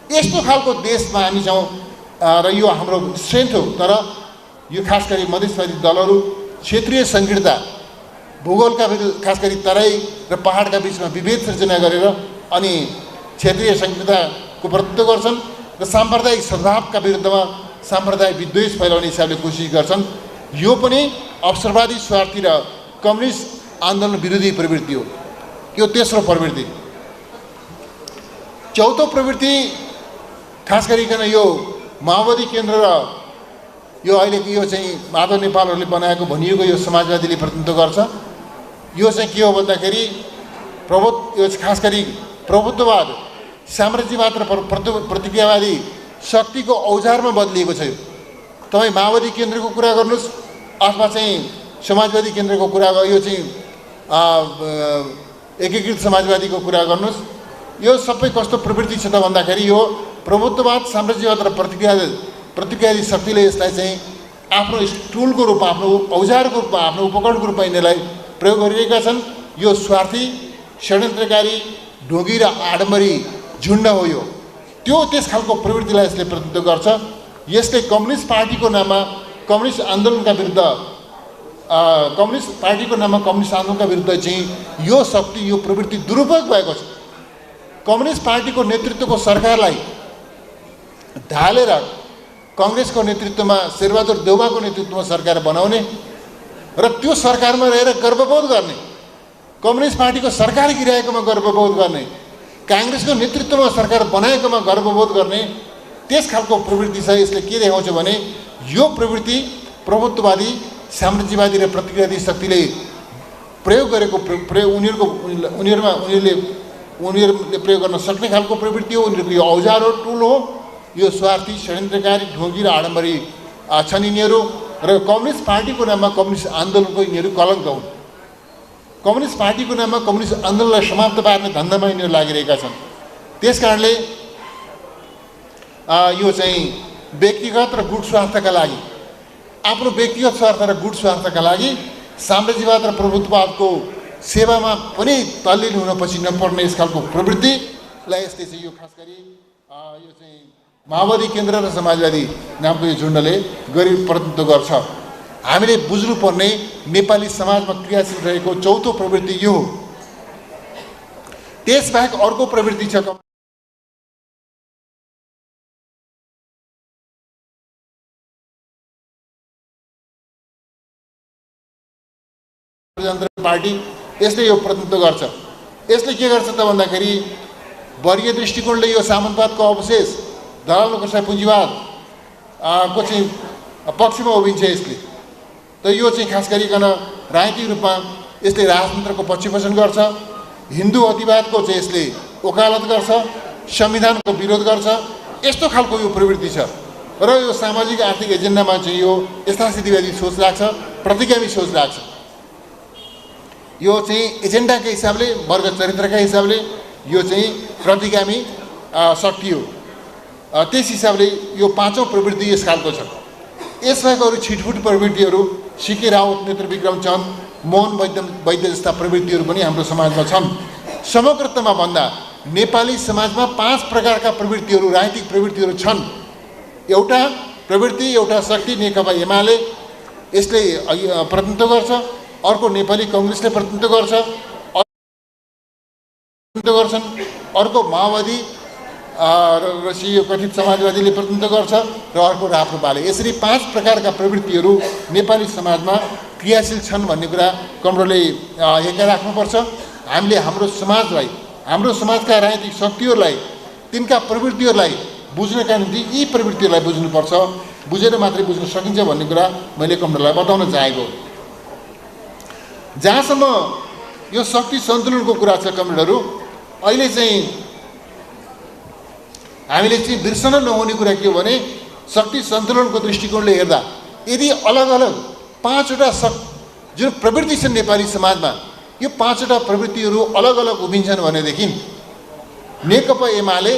Speaker 1: यस्तो खालको देशमा हामी छौँ र यो हाम्रो स्ट्रेन्थ हो। तर यो खास गरी मधेसवादी दलहरू क्षेत्रीय सङ्कीर्णता, भूगोलका खास गरी तराई र पहाडका बिचमा विभेद सृजना गरेर अनि क्षेत्रीय सङ्कीर्णताको प्रतिनिधित्व गर्छन् र साम्प्रदायिक सद्भावका विरुद्धमा साम्प्रदायिक विद्वेष फैलाउने हिसाबले कोसिस गर्छन्। यो पनि अवसरवादी स्वार्थी र कम्युनिस्ट आन्दोलन विरोधी प्रवृत्ति हो। यो तेस्रो प्रवृत्ति। चौथो प्रवृत्ति खास गरिकन यो माओवादी केन्द्र र यो अहिलेको यो चाहिँ माधव नेपालहरूले बनाएको भनिएको यो समाजवादीले प्रतिनिधित्व गर्छ। यो चाहिँ के हो भन्दाखेरि यो खास गरी प्रभुत्ववाद, साम्राज्यवाद र प्रतिक्रियावादी शक्तिको औजारमा बदलिएको छ। तपाईँ माओवादी केन्द्रको कुरा गर्नुहोस् अथवा चाहिँ समाजवादी केन्द्रको कुरा यो चाहिँ एकीकृत समाजवादीको कुरा गर्नुहोस्, यो सबै कस्तो प्रवृत्ति छ त भन्दाखेरि यो प्रभुत्ववाद, साम्राज्यवाद र प्रतिक्रियावादी शक्तिले यसलाई चाहिँ आफ्नो टुलको रूपमा, आफ्नो औजारको रूपमा, आफ्नो उपकरणको रूपमा यिनीहरूलाई प्रयोग गरिरहेका छन्। यो स्वार्थी, षड्यन्त्रकारी, ढोगी र आडम्बरी झुन्ड हो। यो त्यस खालको प्रवृत्तिलाई यसले प्रतिनिधित्व गर्छ। यसले कम्युनिस्ट पार्टीको नाममा कम्युनिस्ट आन्दोलनका विरुद्ध चाहिँ यो शक्ति, यो प्रवृत्ति दुरुपयोग भएको छ। कम्युनिस्ट पार्टीको नेतृत्वको सरकारलाई ढालेर कङ्ग्रेसको नेतृत्वमा, शेरबहादुर देउवाको नेतृत्वमा सरकार बनाउने र त्यो सरकारमा रहेर गर्वबोध गर्ने, कम्युनिस्ट पार्टीको सरकार गिराएकोमा गर्वबोध गर्ने, काङ्ग्रेसको नेतृत्वमा सरकार बनाएकोमा गर्वबोध गर्ने, त्यस खालको प्रवृत्ति छ। यसले के देखाउँछ भने यो प्रवृत्ति प्रभुत्ववादी, साम्राज्यवादी र प्रतिक्रियावादी शक्तिले प्रयोग गरेको उनीहरूले प्रयोग गर्न सक्ने खालको प्रवृत्ति हो। उनीहरूको यो औजार हो, टुल हो। यो स्वार्थी, षड्यन्त्रकारी, ढोगी र आडम्बरी छन् यिनीहरू र कम्युनिस्ट पार्टीको नाममा कम्युनिस्ट आन्दोलनको यिनीहरू कलङ्क हुन्। कम्युनिस्ट पार्टीको नाममा कम्युनिस्ट आन्दोलनलाई समाप्त पार्ने धन्दामा यिनीहरू लागिरहेका छन्। त्यस कारणले यो चाहिँ व्यक्तिगत र गुट स्वार्थका लागि, आफ्नो व्यक्तिगत स्वार्थ र गुट स्वार्थका लागि साम्राज्यवाद र प्रभुत्ववादको सेवामा पनि तल्लीन हुन पछि नपर्ने यस खालको प्रवृत्तिलाई यसले चाहिँ यो खास गरी यो चाहिँ माओवादी केन्द्र र समाजवादी नामको यो झुन्डले प्रतिनिधित्व गर्छ। हामीले बुझ्नुपर्ने नेपाली समाजमा क्रियाशील रहेको चौथो प्रवृत्ति यो हो। त्यसबाहेक अर्को प्रवृत्ति छ पार्टी। यसले यो प्रतिनिधित्व गर्छ। यसले के गर्छ त भन्दाखेरि वर्गीय दृष्टिकोणले यो सामन्तवादको अवशेष दलाल नोकरशाही पुँजीवाद को चाहिँ पक्षमा उभिन्छ यसले। त यो चाहिँ खास गरिकन राजनीतिक रूपमा यसले राजतन्त्रको पक्षपोषण गर्छ, हिन्दू अतिवादको चाहिँ यसले वकालत गर्छ, संविधानको विरोध गर्छ। यस्तो खालको यो प्रवृत्ति छ र यो सामाजिक आर्थिक एजेन्डामा चाहिँ यो यथास्थितिवादी सोच राख्छ, प्रतिगामी सोच राख्छ। यो चाहिँ एजेन्डाका हिसाबले, वर्ग चरित्रका हिसाबले यो चाहिँ प्रतिगामी शक्ति हो। त्यस हिसाबले यो पाँचौँ प्रवृत्ति यस खालको छ। यसबाहेक अरू छिटफुट प्रवृत्तिहरू सिके राउत, नेत्र विक्रम चन्द, मोहन वैद्य जस्ता प्रवृत्तिहरू पनि हाम्रो समाजमा छन्। समग्रतामा भन्दा नेपाली समाजमा 5 प्रकारका प्रवृत्तिहरू, राजनीतिक प्रवृत्तिहरू छन्। एउटा प्रवृत्ति, एउटा शक्ति नेकपा एमाले यसले प्रतिनिधित्व गर्छ, अर्को नेपाली कङ्ग्रेसले प्रतिनिधित्व गर्छन्, अर्को माओवादी र यो कथित समाजवादीले प्रतिनिधित्व गर्छ र अर्को राप्रपाले। यसरी 5 प्रकारका प्रवृत्तिहरू नेपाली समाजमा क्रियाशील छन् भन्ने कुरा कमरोले हेरेर राख्नुपर्छ। हामीले हाम्रो समाजलाई, हाम्रो समाजका राजनीतिक शक्तिहरूलाई, तिनका प्रवृत्तिहरूलाई बुझ्नका निम्ति यी प्रवृत्तिहरूलाई बुझ्नुपर्छ। बुझेर मात्रै बुझ्न सकिन्छ भन्ने कुरा मैले कमरोलाई बताउन चाहेको। जहाँसम्म यो शक्ति सन्तुलनको कुरा छ कमरेडहरू, अहिले चाहिँ हामीले चाहिँ बिर्सन नहुने कुरा के हो भने शक्ति सन्तुलनको दृष्टिकोणले हेर्दा यदि अलग अलग 5वटा जुन प्रवृत्ति छन् नेपाली समाजमा, यो 5वटा प्रवृत्तिहरू अलग अलग उभिन्छन् भनेदेखि नेकपा एमाले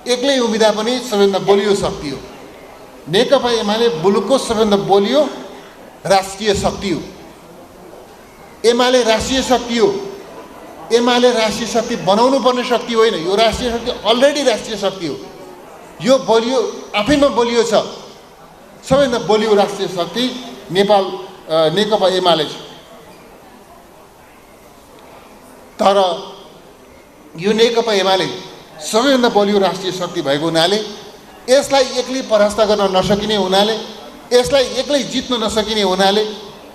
Speaker 1: एक्लै उभिँदा पनि सबैभन्दा बलियो शक्ति हो। नेकपा एमाले मुलुकको सबैभन्दा बलियो राष्ट्रिय शक्ति हो। एमाले राष्ट्रिय शक्ति हो। एमाले राष्ट्रिय शक्ति बनाउनु पर्ने शक्ति होइन, यो राष्ट्रिय शक्ति अलरेडी राष्ट्रिय शक्ति हो। यो बलियो, आफैमा बलियो छ। सबैभन्दा बलियो राष्ट्रिय शक्ति नेकपा एमाले छ। तर यो नेकपा एमाले सबैभन्दा बलियो राष्ट्रिय शक्ति भएको हुनाले, यसलाई एक्लै परास्त गर्न नसकिने हुनाले, यसलाई एक्लै जित्न नसकिने हुनाले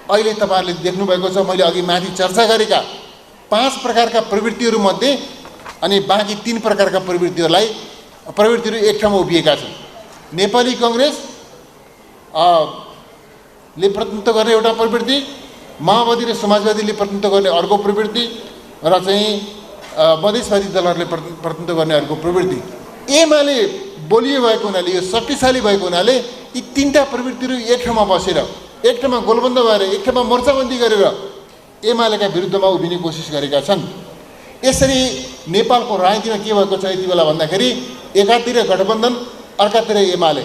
Speaker 1: अहिले तपाईँहरूले देख्नुभएको छ मैले अघि माथि चर्चा गरेका 5 प्रकारका प्रवृत्तिहरूमध्ये अनि बाँकी 3 प्रकारका प्रवृत्तिहरू एक ठाउँमा उभिएका छन्। नेपाली कङ्ग्रेस ले प्रतिनिधित्व गर्ने एउटा प्रवृत्ति, माओवादी र समाजवादीले प्रतिनिधित्व गर्ने अर्को प्रवृत्ति र चाहिँ मधेसवादी दलहरूले प्रतिनिधित्व गर्ने अर्को प्रवृत्ति। एमाले बलियो भएको हुनाले, यो शक्तिशाली भएको हुनाले यी 3टा प्रवृत्तिहरू एक ठाउँमा बसेर, एक ठाउँमा गोलबन्द भएर, एक ठाउँमा मोर्चाबन्दी गरेर एमालेका विरुद्धमा उभिने कोसिस गरेका छन्। यसरी नेपालको राजनीतिमा के भएको छ यति बेला भन्दाखेरि एकातिर गठबन्धन, अर्कातिर एमाले,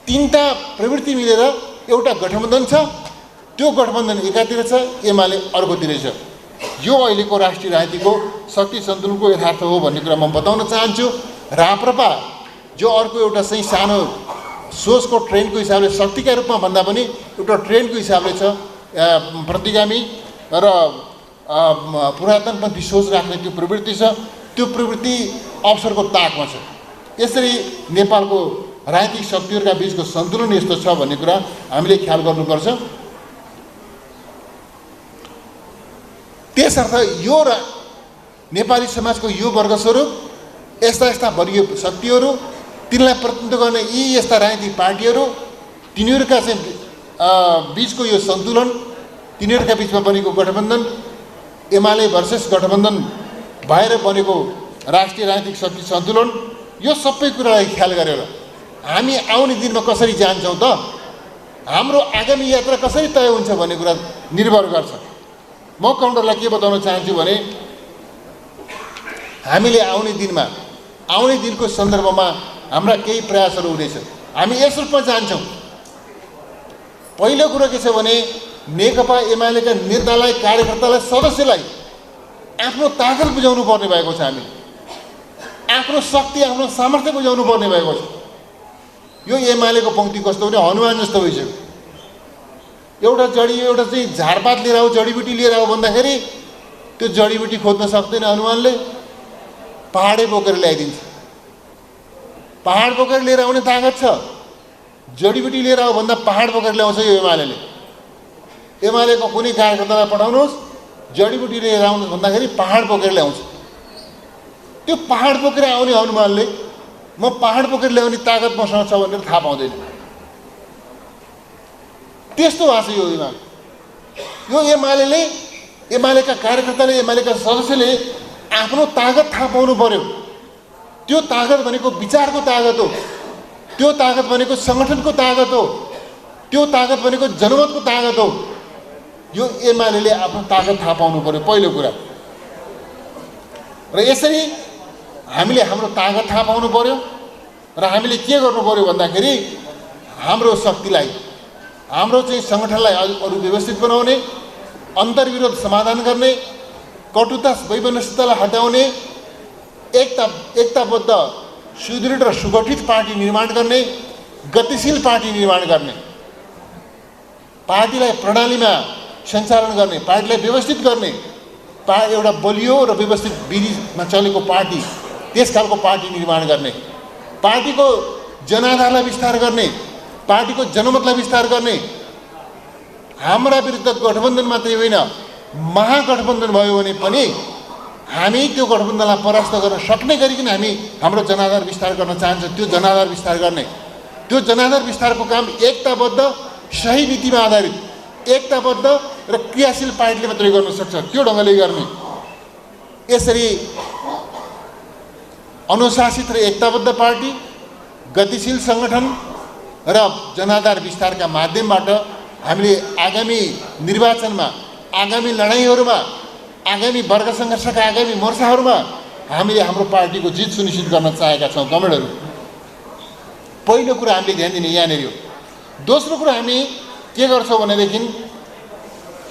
Speaker 1: 3टा प्रवृत्ति मिलेर एउटा गठबन्धन छ। त्यो गठबन्धन एकातिर छ, एमाले अर्कोतिर छ। यो अहिलेको राष्ट्रिय राजनीतिको शक्ति सन्तुलनको यथार्थ हो भन्ने कुरा म बताउन चाहन्छु। राप्रपा जो अर्को एउटा चाहिँ सानो सोचको ट्रेन्डको हिसाबले, शक्तिका रूपमा भन्दा पनि एउटा ट्रेन्डको हिसाबले छ, प्रतिगामी र पुरातनपन्थी सोच राख्ने त्यो प्रवृत्ति छ। त्यो प्रवृत्ति अवसरको ताकमा छ। यसरी नेपालको राजनीतिक शक्तिहरूका बीचको सन्तुलन यस्तो छ भन्ने कुरा हामीले ख्याल गर्नुपर्छ। त्यसर्थ यो नेपाली समाजको यो वर्गस्वरूप, यस्ता वर्गीय शक्तिहरू, तिनलाई प्रतिनिधित्व गर्ने यी यस्ता राजनीतिक पार्टीहरू, तिनीहरूका चाहिँ बीचको यो सन्तुलन, तिनीहरूका बीचमा बनेको गठबन्धन, एमाले भर्सेस गठबन्धन भएर बनेको राष्ट्रिय राजनीतिक शक्ति सन्तुलन, यो सबै कुरालाई ख्याल गरेर हामी आउने दिनमा कसरी जान्छौँ त, हाम्रो आगामी यात्रा कसरी तय हुन्छ भन्ने कुरा निर्भर गर्छ। म कमरेडलाई के बताउन चाहन्छु भने हामीले आउने दिनको सन्दर्भमा हाम्रा केही प्रयासहरू हुनेछ। हामी यस रूपमा जान्छौँ। पहिलो कुरो के छ भने नेकपा एमालेका नेतालाई, कार्यकर्तालाई, सदस्यलाई आफ्नो ताकत बुझाउनु पर्ने भएको छ। हामी आफ्नो शक्ति, आफ्नो सामर्थ्य बुझाउनु पर्ने भएको छ। यो एमालेको पंक्ति कस्तो भने हनुमान जस्तो भइसक्यो। एउटा चाहिँ झारपात लिएर आऊ, जडीबुटी लिएर आऊ भन्दाखेरि त्यो जडीबुटी खोज्न सक्दैन हनुमानले, पहाडै बोकेर ल्याइदिन्छ। पहाड बोकेर लिएर आउने ताकत छ। जडीबुटी लिएर आऊ भन्दा पहाड बोकेर ल्याउँछ यो एमालेले। एमालेको कुनै कार्यकर्तालाई पठाउनुहोस्, जडीबुटी लिएर आउनुहोस् भन्दाखेरि पहाड बोकेर ल्याउँछ। त्यो पहाड बोकेर आउने हनुमानले म पहाड बोकेर ल्याउने तागत मसँग छ भनेर थाहा पाउँदैन। त्यस्तो भएको छ यो एमाले। यो एमालेका कार्यकर्ताले, एमालेका सदस्यले आफ्नो तागत थाहा पाउनु पर्यो। त्यो तागत भनेको विचारको तागत हो, त्यो तागत भनेको सङ्गठनको तागत हो, त्यो तागत भनेको जनमतको तागत हो। यो एमाले आफ्नो तागत थाहा पाउनु पर्यो पहिलो कुरा। र यसरी हामीले हाम्रो तागत थाहा पाउनु पर्यो र हामीले के गर्नु पर्यो भन्दाखेरि हाम्रो शक्तिलाई, हाम्रो चाहिँ सङ्गठनलाई अरू व्यवस्थित बनाउने, अन्तर्विरोध समाधान गर्ने, कटुता वैमनस्यतालाई हटाउने, एकताबद्ध सुदृढ र सुगठित पार्टी निर्माण गर्ने, गतिशील पार्टी निर्माण गर्ने, पार्टीलाई प्रणालीमा सञ्चालन गर्ने, पार्टीलाई व्यवस्थित गर्ने, एउटा बलियो र व्यवस्थित विधिमा चलेको पार्टी, त्यस खालको पार्टी निर्माण गर्ने, पार्टीको जनाधारलाई विस्तार गर्ने, पार्टीको जनमतलाई विस्तार गर्ने। हाम्रा विरुद्ध गठबन्धन मात्रै होइन, महागठबन्धन भयो भने पनि हामी त्यो गठबन्धनलाई परास्त गर्न सक्ने गरिकन हामी हाम्रो जनाधार विस्तार गर्न चाहन्छौँ। त्यो जनाधार विस्तार गर्ने, त्यो जनाधार विस्तारको काम एकताबद्ध सही नीतिमा आधारित एकताबद्ध र क्रियाशील पार्टीले मात्रै गर्न सक्छ। त्यो ढङ्गले गर्ने। यसरी अनुशासित र एकताबद्ध पार्टी, गतिशील सङ्गठन र जनाधार विस्तारका माध्यमबाट हामीले आगामी निर्वाचनमा, आगामी लडाइँहरूमा, आगामी वर्ग सङ्घर्षका आगामी मोर्चाहरूमा हामीले हाम्रो पार्टीको जित सुनिश्चित गर्न चाहेका छौँ। कमरेडहरू, पहिलो कुरा हामीले ध्यान दिने यहाँनिर हो। दोस्रो कुरा हामी के गर्छौँ भनेदेखि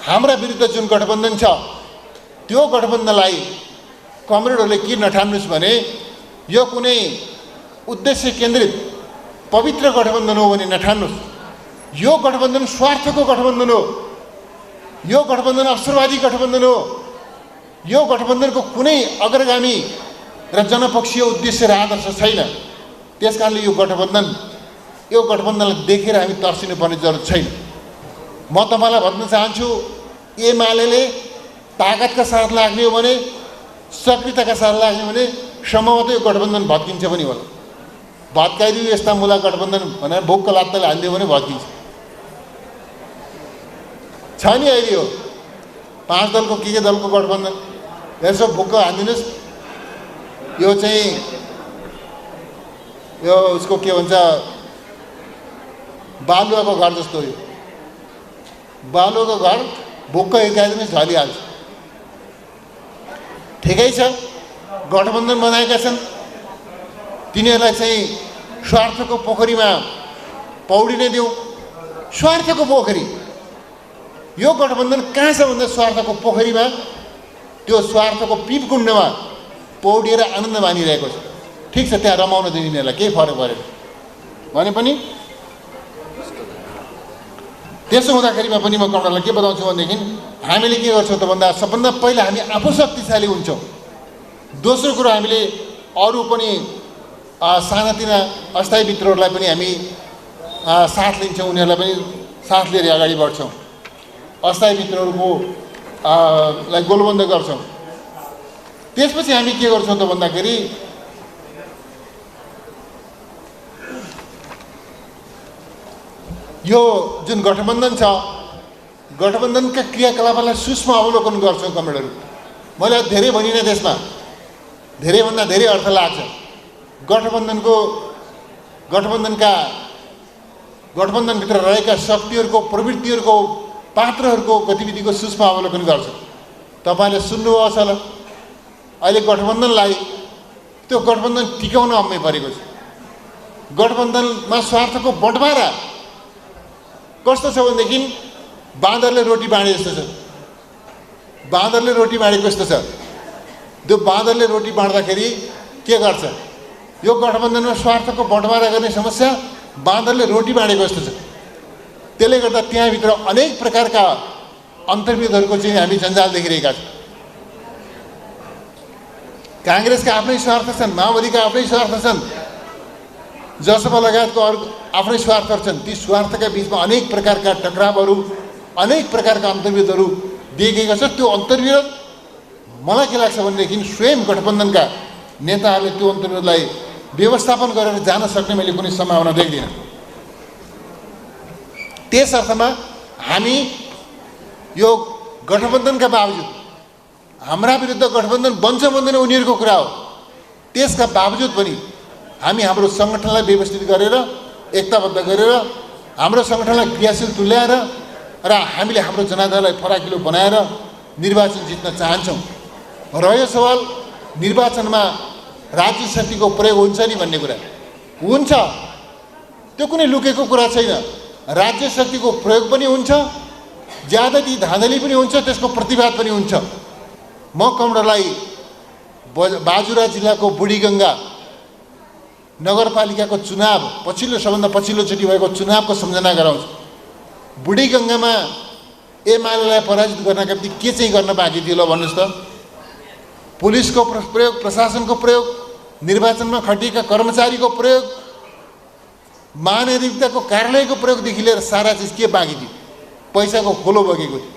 Speaker 1: हाम्रा विरुद्ध जुन गठबन्धन छ त्यो गठबन्धनलाई कमरेडहरूले के नठान्नुहोस् भने यो कुनै उद्देश्य केन्द्रित पवित्र गठबन्धन हो भने नठान्नुहोस्। यो गठबन्धन स्वार्थको गठबन्धन हो, यो गठबन्धन अवसरवादी गठबन्धन हो, यो गठबन्धनको कुनै अग्रगामी र जनपक्षीय उद्देश्य र आदर्श छैन। त्यस कारणले यो गठबन्धनलाई देखेर हामी तर्सिनुपर्ने जरुरत छैन। म तपाईँलाई भन्न चाहन्छु, एमाले तागतका साथ लाग्ने हो भने, सक्रियताका साथ लाग्ने हो भने सम्भवतः यो गठबन्धन भत्किन्छ पनि होला। भत्काइदियो यस्ता मुला गठबन्धन भनेर भोकको लात्ताले हालिदियो भने भत्किन्छ। छ नि अहिले हो 5 दलको के दलको गठबन्धन, यसो भोक हालिदिनुहोस्। यो चाहिँ यो उसको के भन्छ बालुवाको घर जस्तो हो। यो बालुवाको घर भोक हिर्काइदिनुहोस् झलिहाल्छ। ठिकै छ, गठबन्धन बनाएका छन्, तिनीहरूलाई चाहिँ स्वार्थको पोखरीमा पौडिने देऊ। स्वार्थको पोखरी, यो गठबन्धन कहाँ छ भन्दा स्वार्थको पोखरीमा, त्यो स्वार्थको पिपकुण्डमा पौडिएर आनन्द मानिरहेको छ। ठिक छ, त्यहाँ रमाउन दिने यिनीहरूलाई केही फरक परेन भने पनि। त्यसो हुँदाखेरिमा पनि म कमरेडलाई के बताउँछु भनेदेखि हामीले के गर्छौँ त भन्दा सबभन्दा पहिला हामी आफू शक्तिशाली हुन्छौँ। दोस्रो कुरो हामीले अरू पनि सानातिना अस्थायी मित्रहरूलाई पनि हामी साथ लिन्छौँ, उनीहरूलाई पनि साथ लिएर अगाडि बढ्छौँ। अस्थायी मित्रहरूको लाई गोलबन्द गर्छौँ। त्यसपछि हामी के गर्छौँ त भन्दाखेरि यो जुन गठबन्धन छ, गठबन्धनका क्रियाकलापलाई सूक्ष्म अवलोकन गर्छौँ कमरेडहरू। मैले धेरै भनिनँ, त्यसमा धेरैभन्दा धेरै अर्थ लाग्छ। गठबन्धनभित्र रहेका शक्तिहरूको, प्रवृत्तिहरूको, पात्रहरूको गतिविधिको सूक्ष्म अवलोकन गर्छ। तपाईँले सुन्नुभएको छ होला, अहिले गठबन्धनलाई त्यो गठबन्धन टिकाउन अम्मै परेको छ। गठबन्धनमा स्वार्थको बँटवारा कस्तो छ भनेदेखि बाँदरले रोटी बाँडे जस्तो छ। बाँदरले रोटी बाँडेको जस्तो छ। त्यो बाँदरले रोटी बाँड्दाखेरि के गर्छ, यो गठबन्धनमा स्वार्थको बँटवारा गर्ने समस्या बाँदरले रोटी बाँडेको जस्तो छ। त्यसले गर्दा त्यहाँभित्र अनेक प्रकारका अन्तर्विरोधहरूको चाहिँ हामी जन्जाल देखिरहेका छौँ। काङ्ग्रेसका आफ्नै स्वार्थ छन्, माओवादीका आफ्नै स्वार्थ छन्, जसपा लगायतको अरू आफ्नै स्वार्थहरू छन्। ती स्वार्थका बिचमा अनेक प्रकारका टक्रावहरू, अनेक प्रकारका अन्तर्विरोधहरू देखिएका छ। त्यो अन्तर्विरोध मलाई के लाग्छ भनेदेखि स्वयं गठबन्धनका नेताहरूले त्यो अन्तर्विरोधलाई व्यवस्थापन गरेर जान सक्ने मैले कुनै सम्भावना देख्दिनँ। त्यस अर्थमा हामी यो गठबन्धनका बावजुद हाम्रा विरुद्ध गठबन्धन बन्छ बन्दैन उनीहरूको कुरा हो, त्यसका बावजुद पनि हामी हाम्रो सङ्गठनलाई व्यवस्थित गरेर एकताबद्ध गरेर हाम्रो सङ्गठनलाई क्रियाशील तुल्याएर र हामीले हाम्रो जनाधारलाई फराकिलो बनाएर निर्वाचन जित्न चाहन्छौँ। रह्यो सवाल निर्वाचनमा राज्य शक्तिको प्रयोग हुन्छ नि भन्ने कुरा, हुन्छ, त्यो कुनै लुकेको कुरा छैन। राज्य शक्तिको प्रयोग पनि हुन्छ, ज्यादती धाँधली पनि हुन्छ, त्यसको प्रतिवाद पनि हुन्छ। म कमरेडलाई बाजुरा जिल्लाको बुढीगङ्गा नगरपालिकाको चुनाव सबभन्दा पछिल्लोचोटि भएको चुनावको सम्झना गराउँछु। बुढीगङ्गामा एमालेलाई पराजित गर्नका निम्ति के चाहिँ गर्न बाँकी थियो ल भन्नुहोस् त? पुलिसको प्रयोग, प्रशासनको प्रयोग, निर्वाचनमा खटिएका कर्मचारीको प्रयोग, महानिरीक्षकको कार्यालयको प्रयोगदेखि लिएर सारा चिज के बाँकी थियो? पैसाको खोलो बगेको थियो,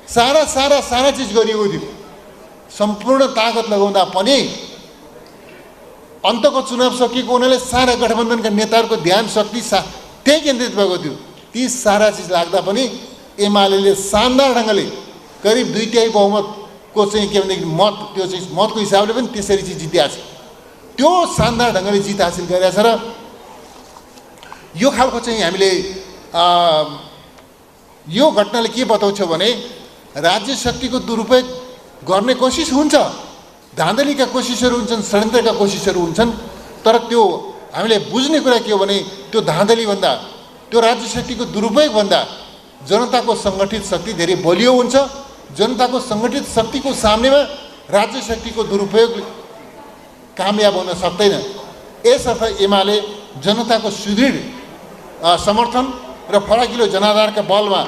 Speaker 1: सारा चिज गरिएको थियो। सम्पूर्ण ताकत लगाउँदा पनि अन्तको चुनाव सकिएको हुनाले सारा गठबन्धनका नेताहरूको ध्यान शक्ति त्यही केन्द्रित भएको थियो। ती सारा चिज लाग्दा पनि एमाले शानदार ढङ्गले करिब 2/3 बहुमतको चाहिँ के भनेदेखि मत, त्यो चाहिँ मतको हिसाबले पनि त्यसरी चाहिँ जितेको छ। त्यो शानदार ढङ्गले जित हासिल गरेको छ र यो खालको चाहिँ हामीले यो घटनाले के बताउँछ भने राज्य शक्तिको दुरुपयोग गर्ने कोसिस हुन्छ, धाँधलीका कोसिसहरू हुन्छन्, षड्यन्त्रका कोसिसहरू हुन्छन्, तर त्यो हामीले बुझ्ने कुरा के हो भने त्यो धाँधलीभन्दा, त्यो राज्य शक्तिको दुरुपयोगभन्दा जनताको सङ्गठित शक्ति धेरै बलियो हुन्छ। जनताको सङ्गठित शक्तिको सामनेमा राज्य शक्तिको दुरुपयोग कामयाब हुन सक्दैन। यसर्थ एमाले जनताको सुदृढ समर्थन र फराकिलो जनाधारका बलमा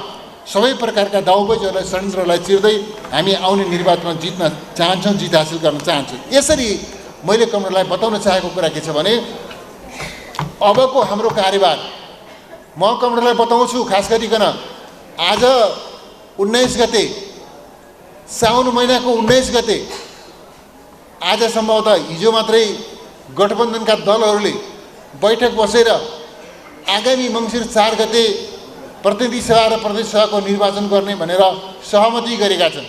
Speaker 1: सबै प्रकारका दाउपेचहरूलाई, षड्यन्त्रलाई चिर्दै हामी आउने निर्वाचनमा जित्न चाहन्छौँ, जित हासिल गर्न चाहन्छौँ। यसरी मैले कमरेडलाई बताउन चाहेको कुरा के छ भने अबको हाम्रो कार्यभार म कमरेडलाई बताउँछु। खास गरिकन आज 19 गते, साउन महिनाको 19 गते, आज सम्भवतः हिजो मात्रै गठबन्धनका दलहरूले बैठक बसेर आगामी मङ्सिर 4 गते प्रतिनिधि सभा र प्रदेश सभाको निर्वाचन गर्ने भनेर सहमति गरेका छन्।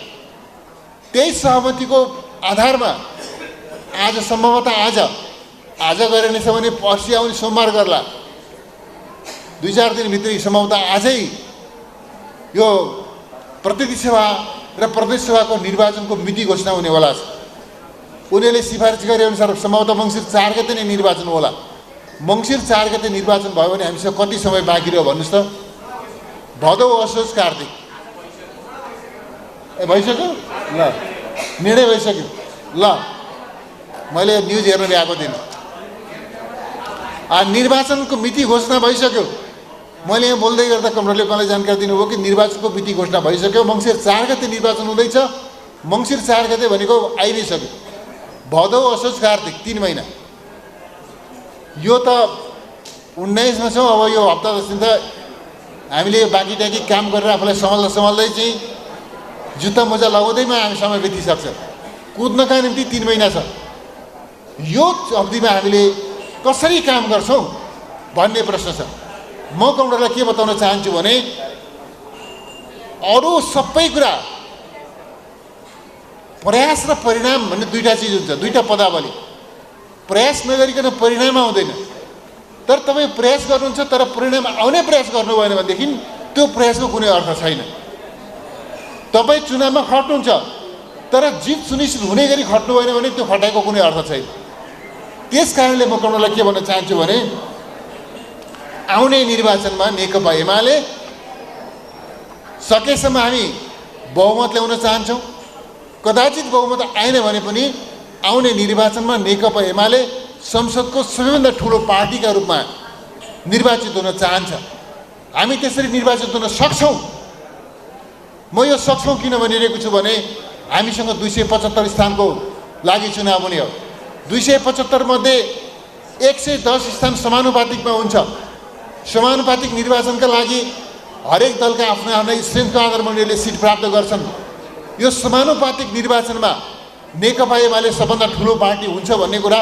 Speaker 1: त्यही सहमतिको आधारमा आज सम्भवतः आज गरे नै छ भने पर्सि आउने सोमबार गर्ला, 2-4 दिनभित्रै सम्भवतः आजै यो प्रतिनिधि सभा र प्रदेश सभाको निर्वाचनको मिति घोषणा हुनेवाला छ। उनीहरूले सिफारिस गरे अनुसार सम्भवतः मङ्सिर 4 गते नै निर्वाचन होला। मङ्सिर 4 गते निर्वाचन भयो भने हामीसँग कति समय बाँकी रह्यो भन्नुहोस् त? भदौ, असोज, कार्तिक भइसक्यो ल, निर्णय भइसक्यो ल। मैले न्युज हेर्न ल्याएको थिएन। निर्वाचनको मिति घोषणा भइसक्यो। मैले यहाँ बोल्दै गर्दा कमरेडले मलाई जानकारी दिनुभयो कि निर्वाचनको मिति घोषणा भइसक्यो। मङ्सिर 4 गते निर्वाचन हुँदैछ। मङ्सिर 4 गते भनेको आइ नै सक्यो। भदौ, असोज, कार्तिक 3 महिना। यो त 19 मा छौँ। अब यो हप्ता 10 दिन त हामीले बाँकी टाँकी काम गरेर आफूलाई सम्हाल्दै चाहिँ जुत्ता मोजा लगाउँदैमा हामी समय बितिसक्छ। कुद्नका निम्ति 3 महिना छ। यो अवधिमा हामीले कसरी काम गर्छौँ भन्ने प्रश्न छ। म कमरेडलाई के बताउन चाहन्छु भने अरू सबै कुरा प्रयास र परिणाम भन्ने दुईटा चिज हुन्छ, दुईटा पदावली। प्रयास नगरिकन परिणाम आउँदैन। तर तपाईँ प्रयास गर्नुहुन्छ तर परिणाम आउने प्रयास गर्नु भएन भनेदेखि त्यो प्रयासको कुनै अर्थ छैन। तपाईँ चुनावमा खट्नुहुन्छ तर जित सुनिश्चित हुने गरी खट्नु भएन भने त्यो खटाइको कुनै अर्थ छैन। त्यस कारणले म कमरेडलाई के भन्न चाहन्छु भने आउने निर्वाचनमा नेकपा एमाले सकेसम्म हामी बहुमत ल्याउन चाहन्छौँ। कदाचित बहुमत आएन भने पनि आउने निर्वाचनमा नेकपा एमाले संसदको सबैभन्दा ठुलो पार्टीका रूपमा निर्वाचित हुन चाहन्छ। हामी त्यसरी निर्वाचित हुन सक्छौँ। म यो सक्छौँ किन भनिरहेको छु भने हामीसँग 275 स्थानको लागि चुनाव हुने हो। 275 मध्ये 110 स्थान समानुपातिकमा हुन्छ। समानुपातिक निर्वाचनका लागि हरेक दलका आफ्ना आफ्ना स्ट्रेन्थको आधारमा उनीहरूले सिट प्राप्त गर्छन्। यो समानुपातिक निर्वाचनमा नेकपा एमाले सबभन्दा ठुलो पार्टी हुन्छ भन्ने कुरा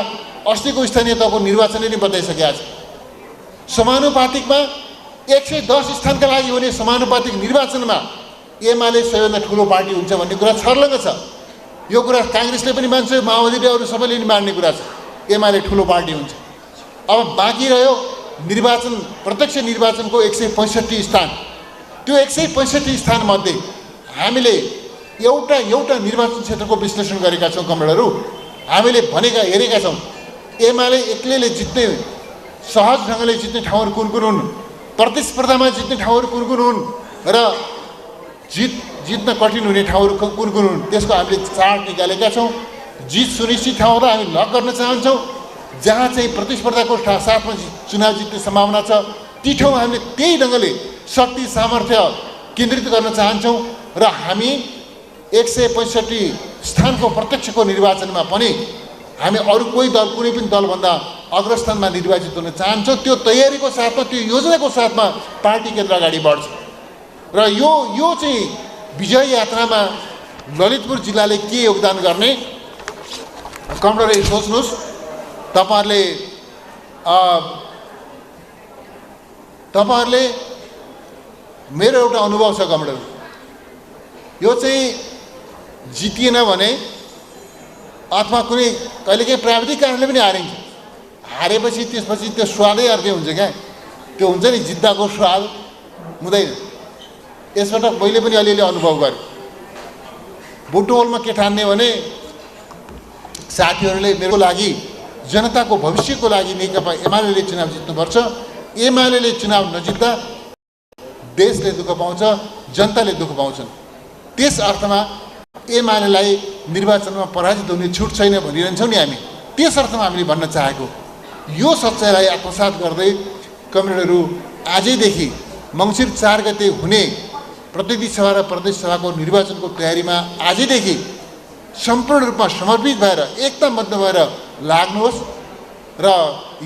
Speaker 1: अस्तिको स्थानीय तहको निर्वाचनले नै बताइसकेको छ। समानुपातिकमा 110 स्थानका लागि हुने समानुपातिक निर्वाचनमा एमाले सबैभन्दा ठुलो पार्टी हुन्छ भन्ने कुरा छर्लङ्ग छ। यो कुरा काङ्ग्रेसले पनि मान्छ, माओवादीले अरू सबैले पनि मान्ने कुरा छ, एमाले ठुलो पार्टी हुन्छ। अब बाँकी रह्यो निर्वाचन, प्रत्यक्ष निर्वाचनको 165 स्थान। त्यो 165 स्थानमध्ये हामीले एउटा निर्वाचन क्षेत्रको विश्लेषण गरेका छौँ कमरेडहरू। हामीले हेरेका छौँ एमाले एक्लैले जित्ने, सहज ढङ्गले जित्ने ठाउँहरू कुन कुन हुन्, प्रतिस्पर्धामा जित्ने ठाउँहरू कुन कुन हुन् र जित्न कठिन हुने ठाउँहरू कुन कुन हुन्, त्यसको हामीले चार्ट निकालेका छौँ। जित सुनिश्चित ठाउँलाई हामी लक गर्न चाहन्छौँ। जहाँ चाहिँ प्रतिस्पर्धाको साथमा चुनाव जित्ने सम्भावना छ ती ठाउँ हामीले त्यही ढङ्गले शक्ति सामर्थ्य केन्द्रित गर्न चाहन्छौँ र हामी 165 स्थानको प्रत्यक्षको निर्वाचनमा पनि हामी अरू कोही दल, कुनै पनि दलभन्दा अग्रस्थानमा निर्वाचित हुन चाहन्छौँ। त्यो तयारीको साथमा, त्यो योजनाको साथमा पार्टी केन्द्र अगाडि बढ्छ र यो चाहिँ विजय यात्रामा ललितपुर जिल्लाले के योगदान गर्ने, कमरेडले सोच्नुहोस्। तपाईँहरूले मेरो एउटा अनुभव छ कमरेड, यो चाहिँ जितिएन भने अथवा कुनै कहिलेकाहीँ प्राविधिक कारणले पनि हारिन्छ। हारेपछि त्यसपछि त्यो स्वादै अर्कै हुन्छ क्या, त्यो हुन्छ नि जित्दाको स्वाद हुँदैन। यसबाट मैले पनि अलिअलि अनुभव गरेँ। बुटवलमा के ठान्ने भने साथीहरूले मेरो लागि, जनताको भविष्यको लागि नेकपा एमाले चुनाव जित्नुपर्छ। एमाले चुनाव नजित्दा देशले दुःख पाउँछ, जनताले दुःख पाउँछन्। त्यस अर्थमा एमालेलाई निर्वाचनमा पराजित हुने छुट छैन भनिरहन्छौँ नि हामी। त्यस अर्थमा हामीले भन्न चाहेको यो सच्चाइलाई आत्मसात गर्दै कमरेडहरू आजैदेखि मङ्सिर 4 गते हुने प्रतिनिधि सभा र प्रदेश सभाको निर्वाचनको तयारीमा आजैदेखि सम्पूर्ण रूपमा समर्पित भएर एकताबद्ध भएर लाग्नुहोस् र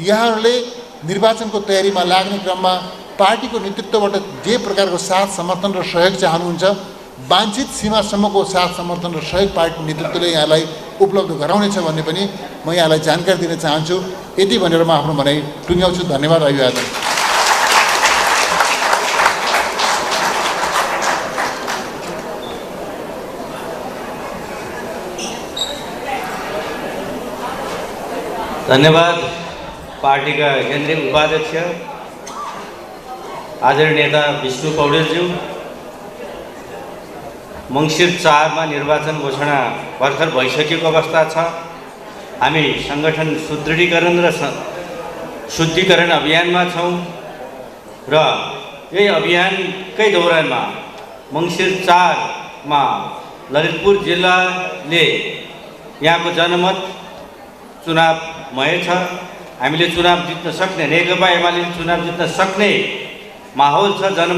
Speaker 1: यहाँहरूले निर्वाचनको तयारीमा लाग्ने क्रममा पार्टीको नेतृत्वबाट जे प्रकारको साथ समर्थन र सहयोग चाहनुहुन्छ, वाञ्छित सीमासम्मको साथ समर्थन र सहयोग पार्टी नेतृत्वले यहाँलाई उपलब्ध गराउनेछ भन्ने पनि म यहाँलाई जानकारी दिन चाहन्छु। यति भनेर म आफ्नो भनाइ टुङ्ग्याउँछु। धन्यवाद। अभिवादन।
Speaker 2: धन्यवाद। पार्टीका केन्द्रीय उपाध्यक्ष आदरणीय नेता विष्णु पौडेलज्यू, मङ्सिर 4 मा निर्वाचन घोषणा भर्खर भइसकेको अवस्था छ। हामी सङ्गठन सुदृढीकरण र शुद्धिकरण अभियानमा छौँ र यही अभियानकै दौरानमा मङ्सिर 4 मा ललितपुर जिल्लाले यहाँको जनमत चुनावमय छ। हामीले चुनाव जित्न सक्ने, नेकपा एमाले चुनाव जित्न सक्ने माहौल छ। जनमत